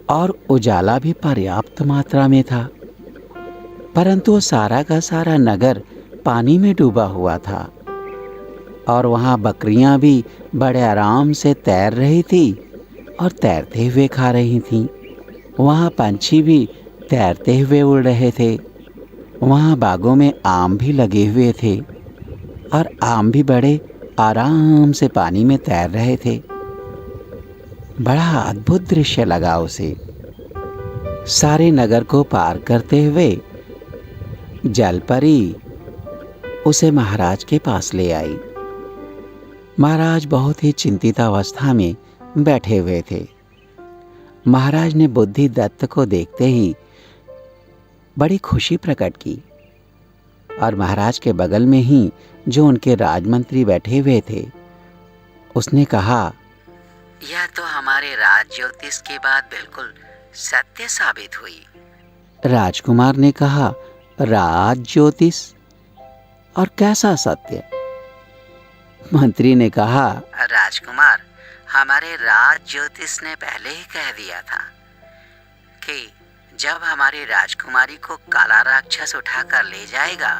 और उजाला भी पर्याप्त मात्रा में था। परंतु सारा का सारा नगर पानी में डूबा हुआ था, और वहाँ बकरियाँ भी बड़े आराम से तैर रही थी और तैरते हुए खा रही थीं। वहाँ पंछी भी तैरते हुए उड़ रहे थे। वहाँ बागों में आम भी लगे हुए थे, और आम भी बड़े आराम से पानी में तैर रहे थे। बड़ा अद्भुत दृश्य लगा उसे। सारे नगर को पार करते हुए जलपरी उसे महाराज के पास ले आई। महाराज बहुत ही चिंतित अवस्था में बैठे हुए थे। महाराज ने बुद्धिदत्त को देखते ही बड़ी खुशी प्रकट की, और महाराज के बगल में ही जो उनके राजमंत्री बैठे हुए थे, उसने कहा, यह तो हमारे राज ज्योतिष की बात बिल्कुल सत्य साबित हुई। राजकुमार ने कहा, राज ज्योतिष? और कैसा सत्य? मंत्री ने कहा, राजकुमार, हमारे राज ज्योतिष ने पहले ही कह दिया था कि जब हमारी राजकुमारी को काला राक्षस उठाकर ले जाएगा,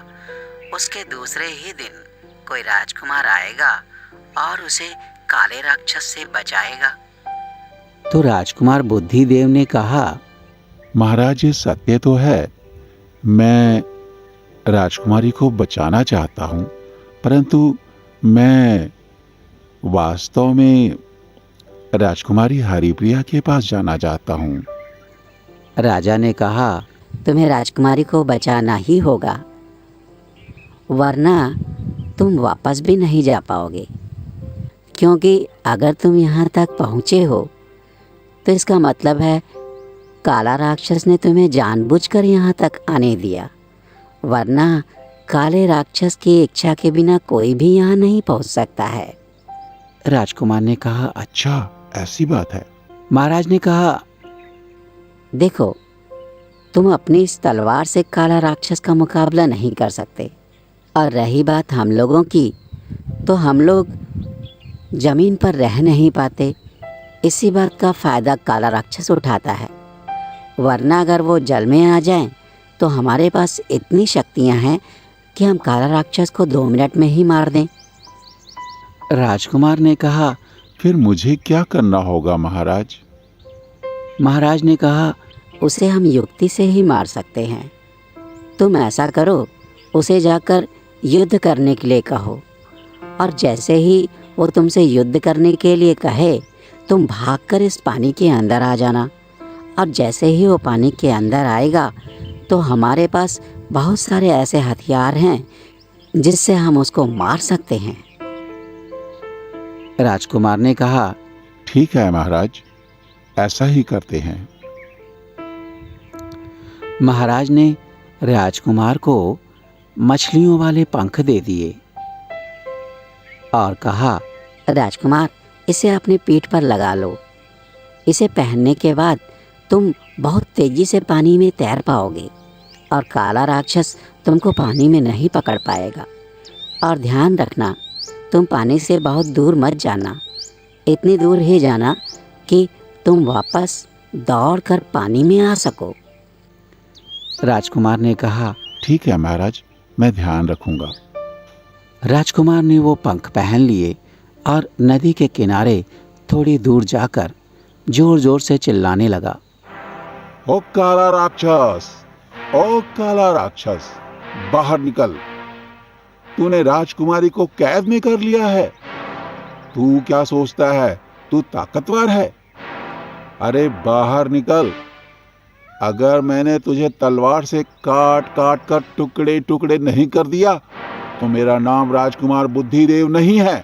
उसके दूसरे ही दिन कोई राजकुमार आएगा और उसे काले राक्षस से बचाएगा। तो राजकुमार बुद्धिदेव ने कहा, महाराज, ये सत्य तो है। मैं राजकुमारी को बचाना चाहता हूँ, परंतु मैं वास्तव में राजकुमारी हरिप्रिया के पास जाना चाहता हूँ। राजा ने कहा, तुम्हें राजकुमारी को बचाना ही होगा, वरना तुम वापस भी नहीं जा पाओगे। क्योंकि अगर तुम यहाँ तक पहुँचे हो तो इसका मतलब है काला राक्षस ने तुम्हें जानबूझकर यहाँ तक आने दिया, वरना काले राक्षस की इच्छा के बिना कोई भी यहाँ नहीं पहुँच सकता है। राजकुमार ने कहा, अच्छा ऐसी बात है। महाराज ने कहा, देखो, तुम अपनी इस तलवार से काला राक्षस का मुकाबला नहीं कर सकते, और रही बात हम लोगों की, तो हम लोग ज़मीन पर रह नहीं पाते। इसी बात का फ़ायदा काला राक्षस उठाता है, वरना अगर वो जल में आ जाएं तो हमारे पास इतनी शक्तियां हैं कि हम काला राक्षस को 2 मिनट में ही मार दें। राजकुमार ने कहा, फिर मुझे क्या करना होगा महाराज? महाराज ने कहा, उसे हम युक्ति से ही मार सकते हैं। तुम ऐसा करो, उसे जाकर युद्ध करने के लिए कहो, और जैसे ही वो तुमसे युद्ध करने के लिए कहे, तुम भागकर इस पानी के अंदर आ जाना। और जैसे ही वो पानी के अंदर आएगा तो हमारे पास बहुत सारे ऐसे हथियार हैं जिससे हम उसको मार सकते हैं। राजकुमार ने कहा, ठीक है महाराज, ऐसा ही करते हैं। महाराज ने राजकुमार को मछलियों वाले पंख दे दिए और कहा, राजकुमार, इसे अपनी पीठ पर लगा लो। इसे पहनने के बाद तुम बहुत तेजी से पानी में तैर पाओगे और काला राक्षस तुमको पानी में नहीं पकड़ पाएगा। और ध्यान रखना, तुम पानी से बहुत दूर मत जाना, इतनी दूर ही जाना कि तुम वापस दौड़कर पानी में आ सको। राजकुमार ने कहा, ठीक है महाराज, मैं ध्यान रखूंगा। राजकुमार ने वो पंख पहन लिए और नदी के किनारे थोड़ी दूर जाकर जोर जोर से चिल्लाने लगा, ओ काला राक्षस, ओ काला राक्षस, बाहर निकल। तूने राजकुमारी को कैद में कर लिया है। तू क्या सोचता है तू ताकतवर है? अरे बाहर निकल। अगर मैंने तुझे तलवार से काट काट कर टुकड़े टुकड़े नहीं कर दिया तो मेरा नाम राजकुमार बुद्धिदेव नहीं है।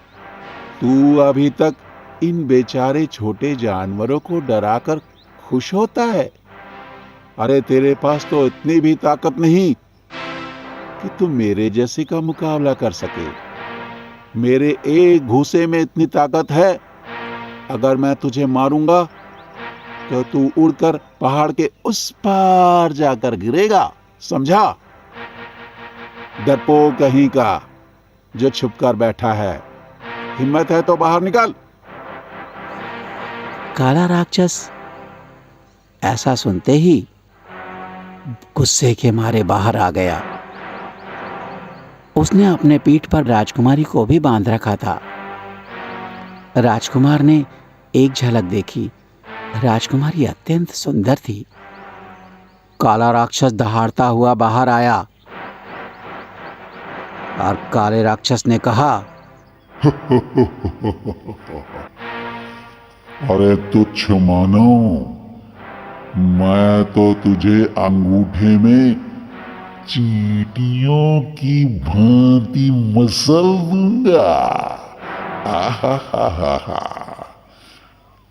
तू अभी तक इन बेचारे छोटे जानवरों को डराकर खुश होता है। अरे तेरे पास तो इतनी भी ताकत नहीं कि तू मेरे जैसे का मुकाबला कर सके। मेरे एक घूंसे में इतनी ताकत है, अगर मैं तुझे मारूंगा तो तू उड़कर पहाड़ के उस पार जाकर गिरेगा, समझा? डरपोक कहीं का जो छुपकर बैठा है, हिम्मत है तो बाहर निकल। काला राक्षस ऐसा सुनते ही गुस्से के मारे बाहर आ गया। उसने अपने पीठ पर राजकुमारी को भी बांध रखा था। राजकुमार ने एक झलक देखी। राजकुमारी अत्यंत सुंदर थी। काला राक्षस दहाड़ता हुआ बाहर आया और काले राक्षस ने कहा, अरे तुच्छ मानो, मैं तो तुझे अंगूठे में चींटियों की भांति मसल दूंगा। आहाहाहा।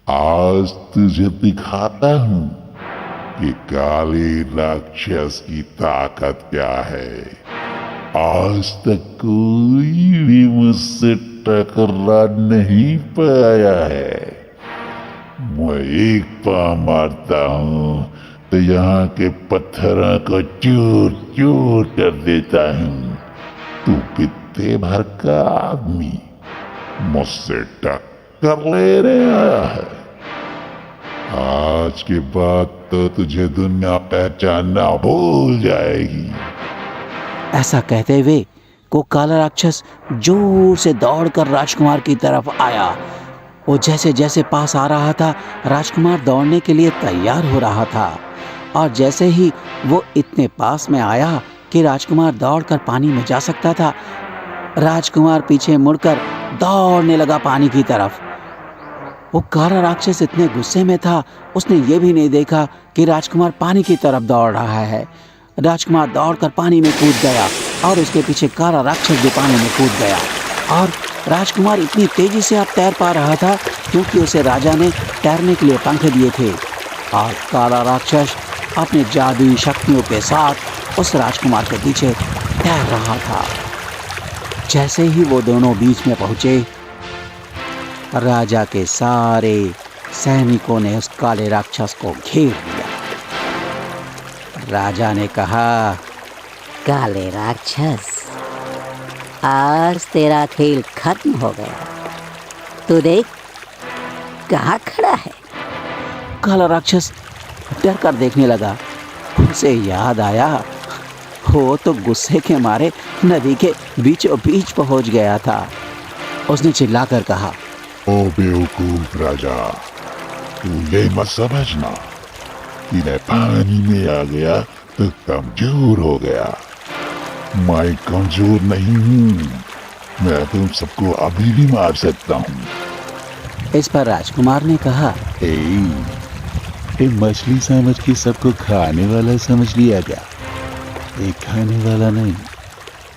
आज तुझे दिखाता हूं कि काले राक्षस की ताकत क्या है। आज तक कोई भी मुझसे टकरा नहीं पाया है। मैं एक पाँव मारता हूं तो यहाँ के पत्थरों को चूर चूर कर देता हूं। तू पित्ते भर का आदमी मुझसे टक्कर ले रहा आया है। आज के बाद तो तुझे दुनिया पहचानना भूल जाएगी। ऐसा कहते हुए वो काला राक्षस जोर से दौड़कर राजकुमार की तरफ आया। वो जैसे जैसे पास आ रहा था, राजकुमार दौड़ने के लिए तैयार हो रहा था। और जैसे ही वो इतने पास में आया कि राजकुमार दौड़कर पानी में जा सकता था, राजकुमार पीछे मुड़कर दौड़ने लगा पानी की तरफ। वो काला राक्षस इतने गुस्से में था, उसने ये भी नहीं देखा कि राजकुमार पानी की तरफ दौड़ रहा है। राजकुमार दौड़कर पानी में कूद गया और उसके पीछे काला राक्षस भी पानी में कूद गया। और राजकुमार इतनी तेजी से अब तैर पा रहा था क्योंकि उसे राजा ने तैरने के लिए पंख दिए थे। और काला राक्षस अपनी जादुई शक्तियों के साथ उस राजकुमार के पीछे तैर रहा था। जैसे ही वो दोनों बीच में पहुंचे, राजा के सारे सैनिकों ने उस काले राक्षस को घेर लिया। राजा ने कहा, काले राक्षस, आज तेरा खेल खत्म हो गया। तू देख कहाँ खड़ा है। काला राक्षस डर कर देखने लगा। उसे याद आया, वो तो गुस्से के मारे नदी के बीचों बीच पहुंच गया था। उसने चिल्लाकर कहा, ओ बेवकूफ राजा, तू ये मत समझना कि मैं पानी में आ गया तो कमजोर हो गया। मैं कमजोर नहीं हूँ, मैं तुम सबको अभी भी मार सकता हूँ। इस पर राजकुमार ने कहा, ए मछली समझ के सबको खाने वाला समझ लिया क्या? ये खाने वाला नहीं,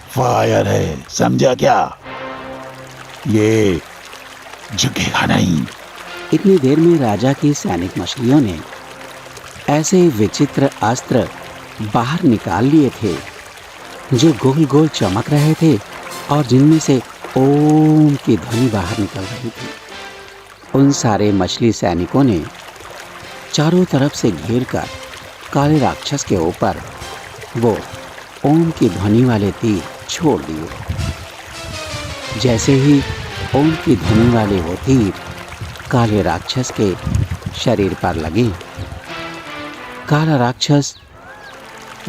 फायर है, समझा क्या? ये झुकेगा नहीं। इतनी देर में राजा की सैनिक मछलियों ने ऐसे विचित्र अस्त्र बाहर निकाल लिए थे जो गोल गोल चमक रहे थे और जिनमें से ओम की ध्वनि बाहर निकल रही थी। उन सारे मछली सैनिकों ने चारों तरफ से घेरकर काले राक्षस के ऊपर वो ओम की ध्वनि वाले तीर छोड़ दिए। जैसे ही ओम की ध्वनि वाले वो तीर काले राक्षस के शरीर पर लगे, काला राक्षस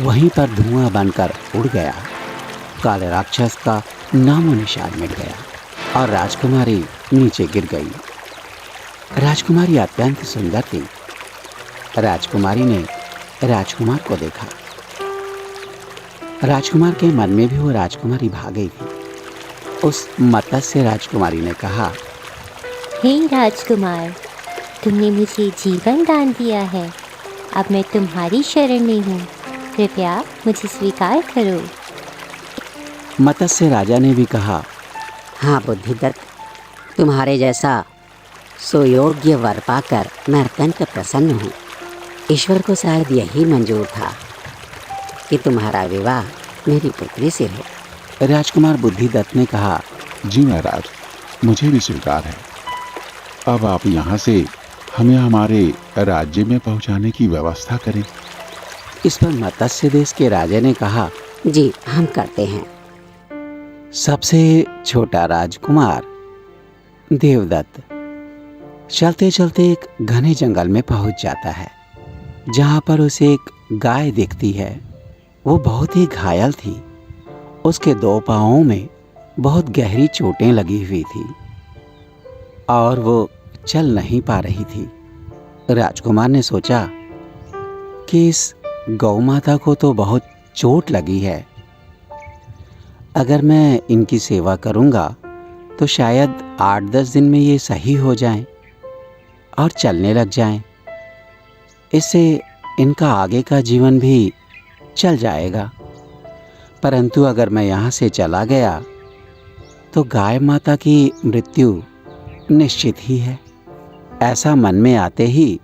वहीं पर धुआं बनकर उड़ गया। काले राक्षस का नामो निशान मिट गया और राजकुमारी नीचे गिर गई। राजकुमारी अत्यंत सुंदर थी। राजकुमारी ने राजकुमार को देखा। राजकुमार के मन में भी वो राजकुमारी भाग गई थी। उस मत्स्य राजकुमारी ने कहा, हे राजकुमार, तुमने मुझे जीवन दान दिया है। अब मैं तुम्हारी शरण में हूँ, कृपया मुझे स्वीकार करो। मत्स्य राजा ने भी कहा, हाँ बुद्धिदत्त, तुम्हारे जैसा सुयोग्य वर पाकर मैं अत्यंत प्रसन्न हूँ। ईश्वर को शायद यही मंजूर था कि तुम्हारा विवाह मेरी पुत्री से हो। राजकुमार बुद्धिदत्त ने कहा, जी महाराज, मुझे भी स्वीकार है। अब आप यहाँ से हमें हमारे राज्य में पहुँचाने की व्यवस्था करें। इस पर मत्स्य देश के राजा ने कहा, जी हम करते हैं। सबसे छोटा राजकुमार देवदत्त चलते चलते एक घने जंगल में पहुंच जाता है, जहां पर उसे एक गाय दिखती है। वो बहुत ही घायल थी। उसके 2 पांवों में बहुत गहरी चोटें लगी हुई थी और वो चल नहीं पा रही थी। राजकुमार ने सोचा कि इस गौ माता को तो बहुत चोट लगी है। अगर मैं इनकी सेवा करूंगा तो शायद 8-10 दिन में ये सही हो जाएं और चलने लग जाएं। इससे इनका आगे का जीवन भी चल जाएगा। परंतु अगर मैं यहाँ से चला गया तो गाय माता की मृत्यु निश्चित ही है। ऐसा मन में आते ही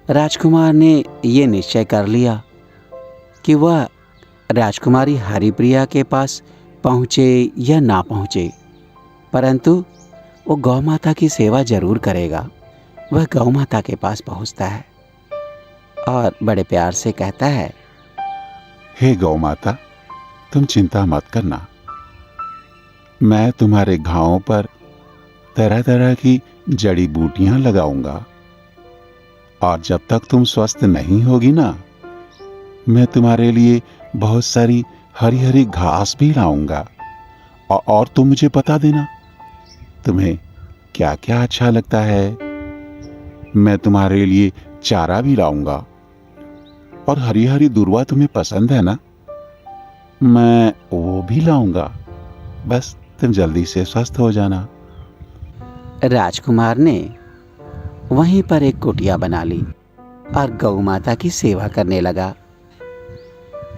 राजकुमार ने ये निश्चय कर लिया कि वह राजकुमारी हरिप्रिया के पास पहुँचे या ना पहुँचे, परंतु वो गौ माता की सेवा जरूर करेगा। वह गौ माता के पास पहुँचता है और बड़े प्यार से कहता है, हे गौ माता, तुम चिंता मत करना। मैं तुम्हारे घावों पर तरह तरह की जड़ी बूटियां लगाऊंगा और जब तक तुम स्वस्थ नहीं होगी ना, मैं तुम्हारे लिए बहुत सारी हरी हरी घास भी लाऊंगा। और तुम मुझे बता देना तुम्हें क्या क्या अच्छा लगता है। मैं तुम्हारे लिए चारा भी लाऊंगा। और हरी हरी दूर्वा तुम्हें पसंद है ना, मैं वो भी लाऊंगा। बस तुम जल्दी से स्वस्थ हो जाना। राजकुमार ने वहीं पर एक कुटिया बना ली और गौ माता की सेवा करने लगा।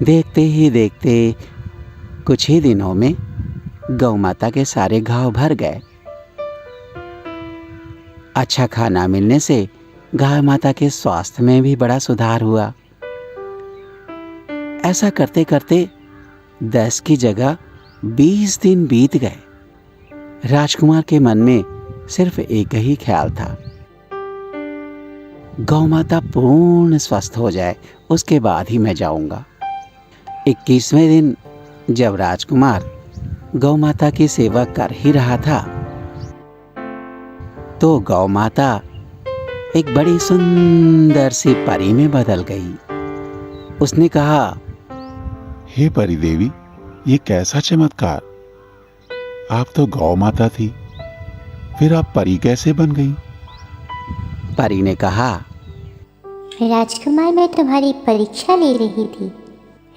देखते ही देखते कुछ ही दिनों में गौ माता के सारे घाव भर गए। अच्छा खाना मिलने से गाय माता के स्वास्थ्य में भी बड़ा सुधार हुआ। ऐसा करते करते 10 की जगह 20 दिन बीत गए। राजकुमार के मन में सिर्फ एक ही ख्याल था, गौ माता पूर्ण स्वस्थ हो जाए, उसके बाद ही मैं जाऊंगा। 21वें दिन जब राजकुमार गौ माता की सेवा कर ही रहा था तो गौ माता एक बड़ी सुंदर सी परी में बदल गई। उसने कहा, हे परी देवी, ये कैसा चमत्कार! आप तो गौ माता थी, फिर आप परी कैसे बन गई? परी ने कहा, राजकुमार, मैं तुम्हारी परीक्षा ले रही थी।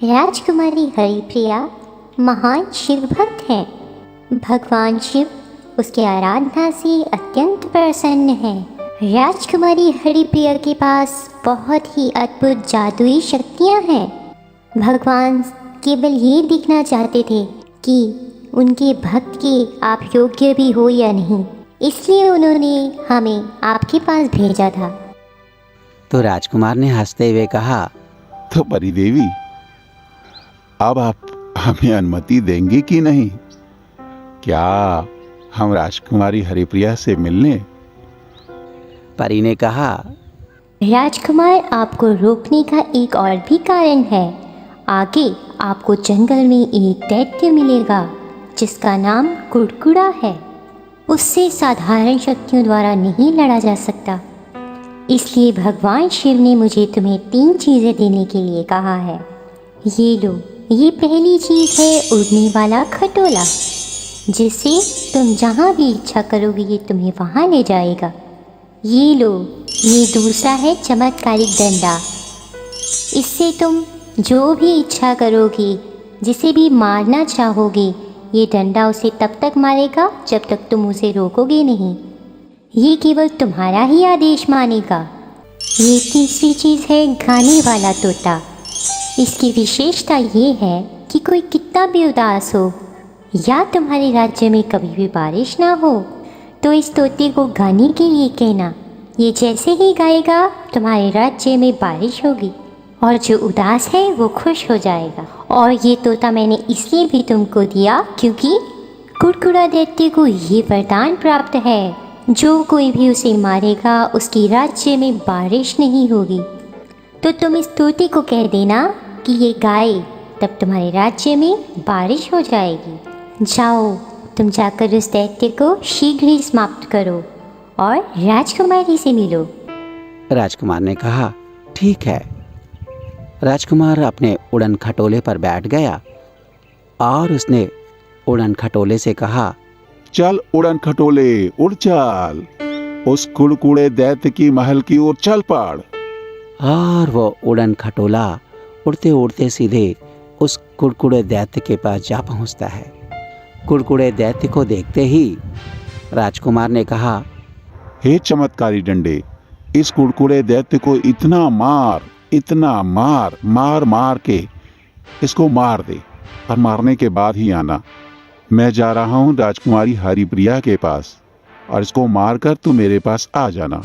राजकुमारी हरिप्रिया महान शिव भक्त हैं। भगवान शिव उसकी आराधना से अत्यंत प्रसन्न है। राजकुमारी हरिप्रिया के पास बहुत ही अद्भुत जादुई शक्तियाँ हैं। भगवान केवल ये देखना चाहते थे कि उनके भक्त के आप योग्य भी हो या नहीं, इसलिए उन्होंने हमें आपके पास भेजा था। तो राजकुमार ने हंसते हुए कहा, तो परी देवी, अब आप हमें अनुमति देंगे कि नहीं? क्या हम राजकुमारी हरिप्रिया से मिलने? परी ने कहा, राजकुमार, आपको रोकने का एक और भी कारण है। आगे आपको जंगल में एक दैत्य मिलेगा जिसका नाम कुड़कुड़ा है। उससे साधारण शक्तियों द्वारा नहीं लड़ा जा सकता। इसलिए भगवान शिव ने मुझे तुम्हें 3 चीज़ें देने के लिए कहा है। ये लो, ये पहली चीज़ है उड़ने वाला खटोला, जिससे तुम जहाँ भी इच्छा करोगे ये तुम्हें वहाँ ले जाएगा। ये लो, ये दूसरा है चमत्कारिक डंडा। इससे तुम जो भी इच्छा करोगे, जिसे भी मारना चाहोगे, ये डंडा उसे तब तक मारेगा जब तक तुम उसे रोकोगे नहीं। ये केवल तुम्हारा ही आदेश मानेगा। ये तीसरी चीज़ है गाने वाला तोता। इसकी विशेषता ये है कि कोई कितना भी उदास हो या तुम्हारे राज्य में कभी भी बारिश ना हो, तो इस तोते को गाने के लिए कहना। ये जैसे ही गाएगा तुम्हारे राज्य में बारिश होगी और जो उदास है वो खुश हो जाएगा। और ये तोता मैंने इसलिए भी तुमको दिया क्योंकि कुड़कुड़ा दैत्य को ये वरदान प्राप्त है, जो कोई भी उसे मारेगा उसकी राज्य में बारिश नहीं होगी। तो तुम इस तोते को कह देना कि ये गाए, तब तुम्हारे राज्य में बारिश हो जाएगी। जाओ, तुम जाकर उस दैत्य को शीघ्र ही समाप्त करो और राजकुमारी से मिलो। राजकुमार ने कहा, ठीक है। राजकुमार अपने उड़न खटोले पर बैठ गया और उसने उड़न खटोले से कहा, चल उड़न खटोले, उड़ चल, उस कुड़कुड़े दैत्य की महल की ओर चल पड़। और वो उड़न खटोला उड़ते उड़ते सीधे उस कुड़कुड़े दैत्य के पास जा पहुंचता है। कुड़कुड़े दैत्य को देखते ही राजकुमार ने कहा, हे चमत्कारी डंडे, इस कुड़कुड़े दैत्य को इतना मार के इसको मार दे, और मारने के बाद ही आना। मैं जा रहा हूँ राजकुमारी हरिप्रिया के पास, और इसको मारकर तू मेरे पास आ जाना।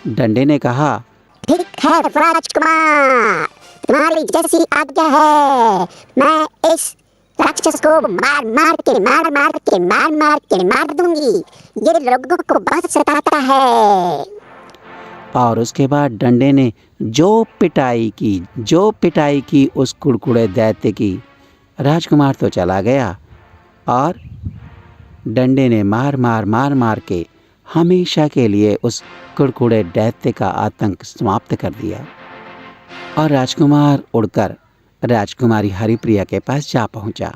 डंडे ने कहा, ठीक है राजकुमार, तुम्हारी जैसी आज्ञा है। मैं इस राक्षस को मार दूंगी। ये लोगों को बहुत सताता है। और उसके बाद डंडे ने जो पिटाई की उस कुड़कुड़े दैत्य की, राजकुमार तो चला गया और डंडे ने मार के हमेशा के लिए उस कुड़कुड़े दैत्य का आतंक समाप्त कर दिया। और राजकुमार उड़कर राजकुमारी हरिप्रिया के पास जा पहुंचा।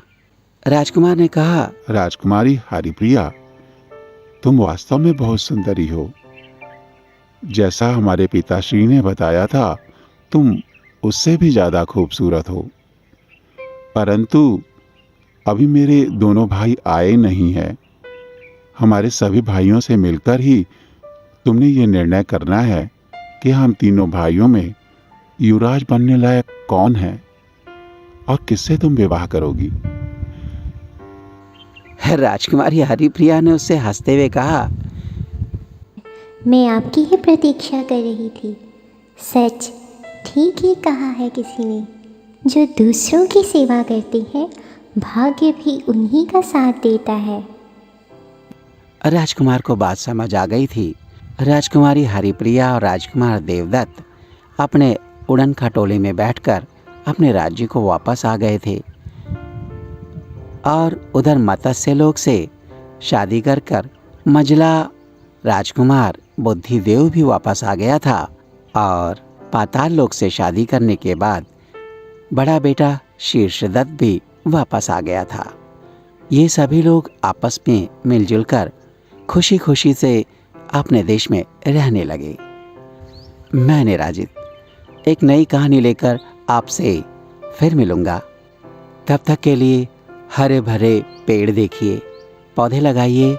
राजकुमार ने कहा, राजकुमारी हरिप्रिया, तुम वास्तव में बहुत सुंदरी हो। जैसा हमारे पिताश्री ने बताया था, तुम उससे भी ज्यादा खूबसूरत हो। परंतु अभी मेरे दोनों भाई आए नहीं हैं। हमारे सभी भाइयों से मिलकर ही तुमने ये निर्णय करना है कि हम तीनों भाइयों में युवराज बनने लायक कौन है और किससे तुम विवाह करोगी। राजकुमारी हरिप्रिया ने उससे हंसते हुए कहा, मैं आपकी ही प्रतीक्षा कर रही थी। सच ठीक ही कहा है किसी ने, जो दूसरों की सेवा करते हैं भाग्य भी उन्हीं का साथ देता है। राजकुमार को बात समझ आ गई थी। राजकुमारी हरिप्रिया और राजकुमार देवदत्त अपने उड़न खटोले में बैठकर अपने राज्य को वापस आ गए थे और उधर मत्स्य लोक से शादी कर मजला राजकुमार बुद्धिदेव भी वापस आ गया था और पाताल लोक से शादी करने के बाद बड़ा बेटा शीर्षदत्त भी वापस आ गया था। ये सभी लोग आपस में मिलजुल कर खुशी खुशी से अपने देश में रहने लगे। मैं निराजित एक नई कहानी लेकर आपसे फिर मिलूँगा। तब तक के लिए हरे भरे पेड़ देखिए, पौधे लगाइए,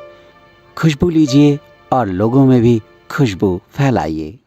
खुशबू लीजिए और लोगों में भी खुशबू फैलाइए।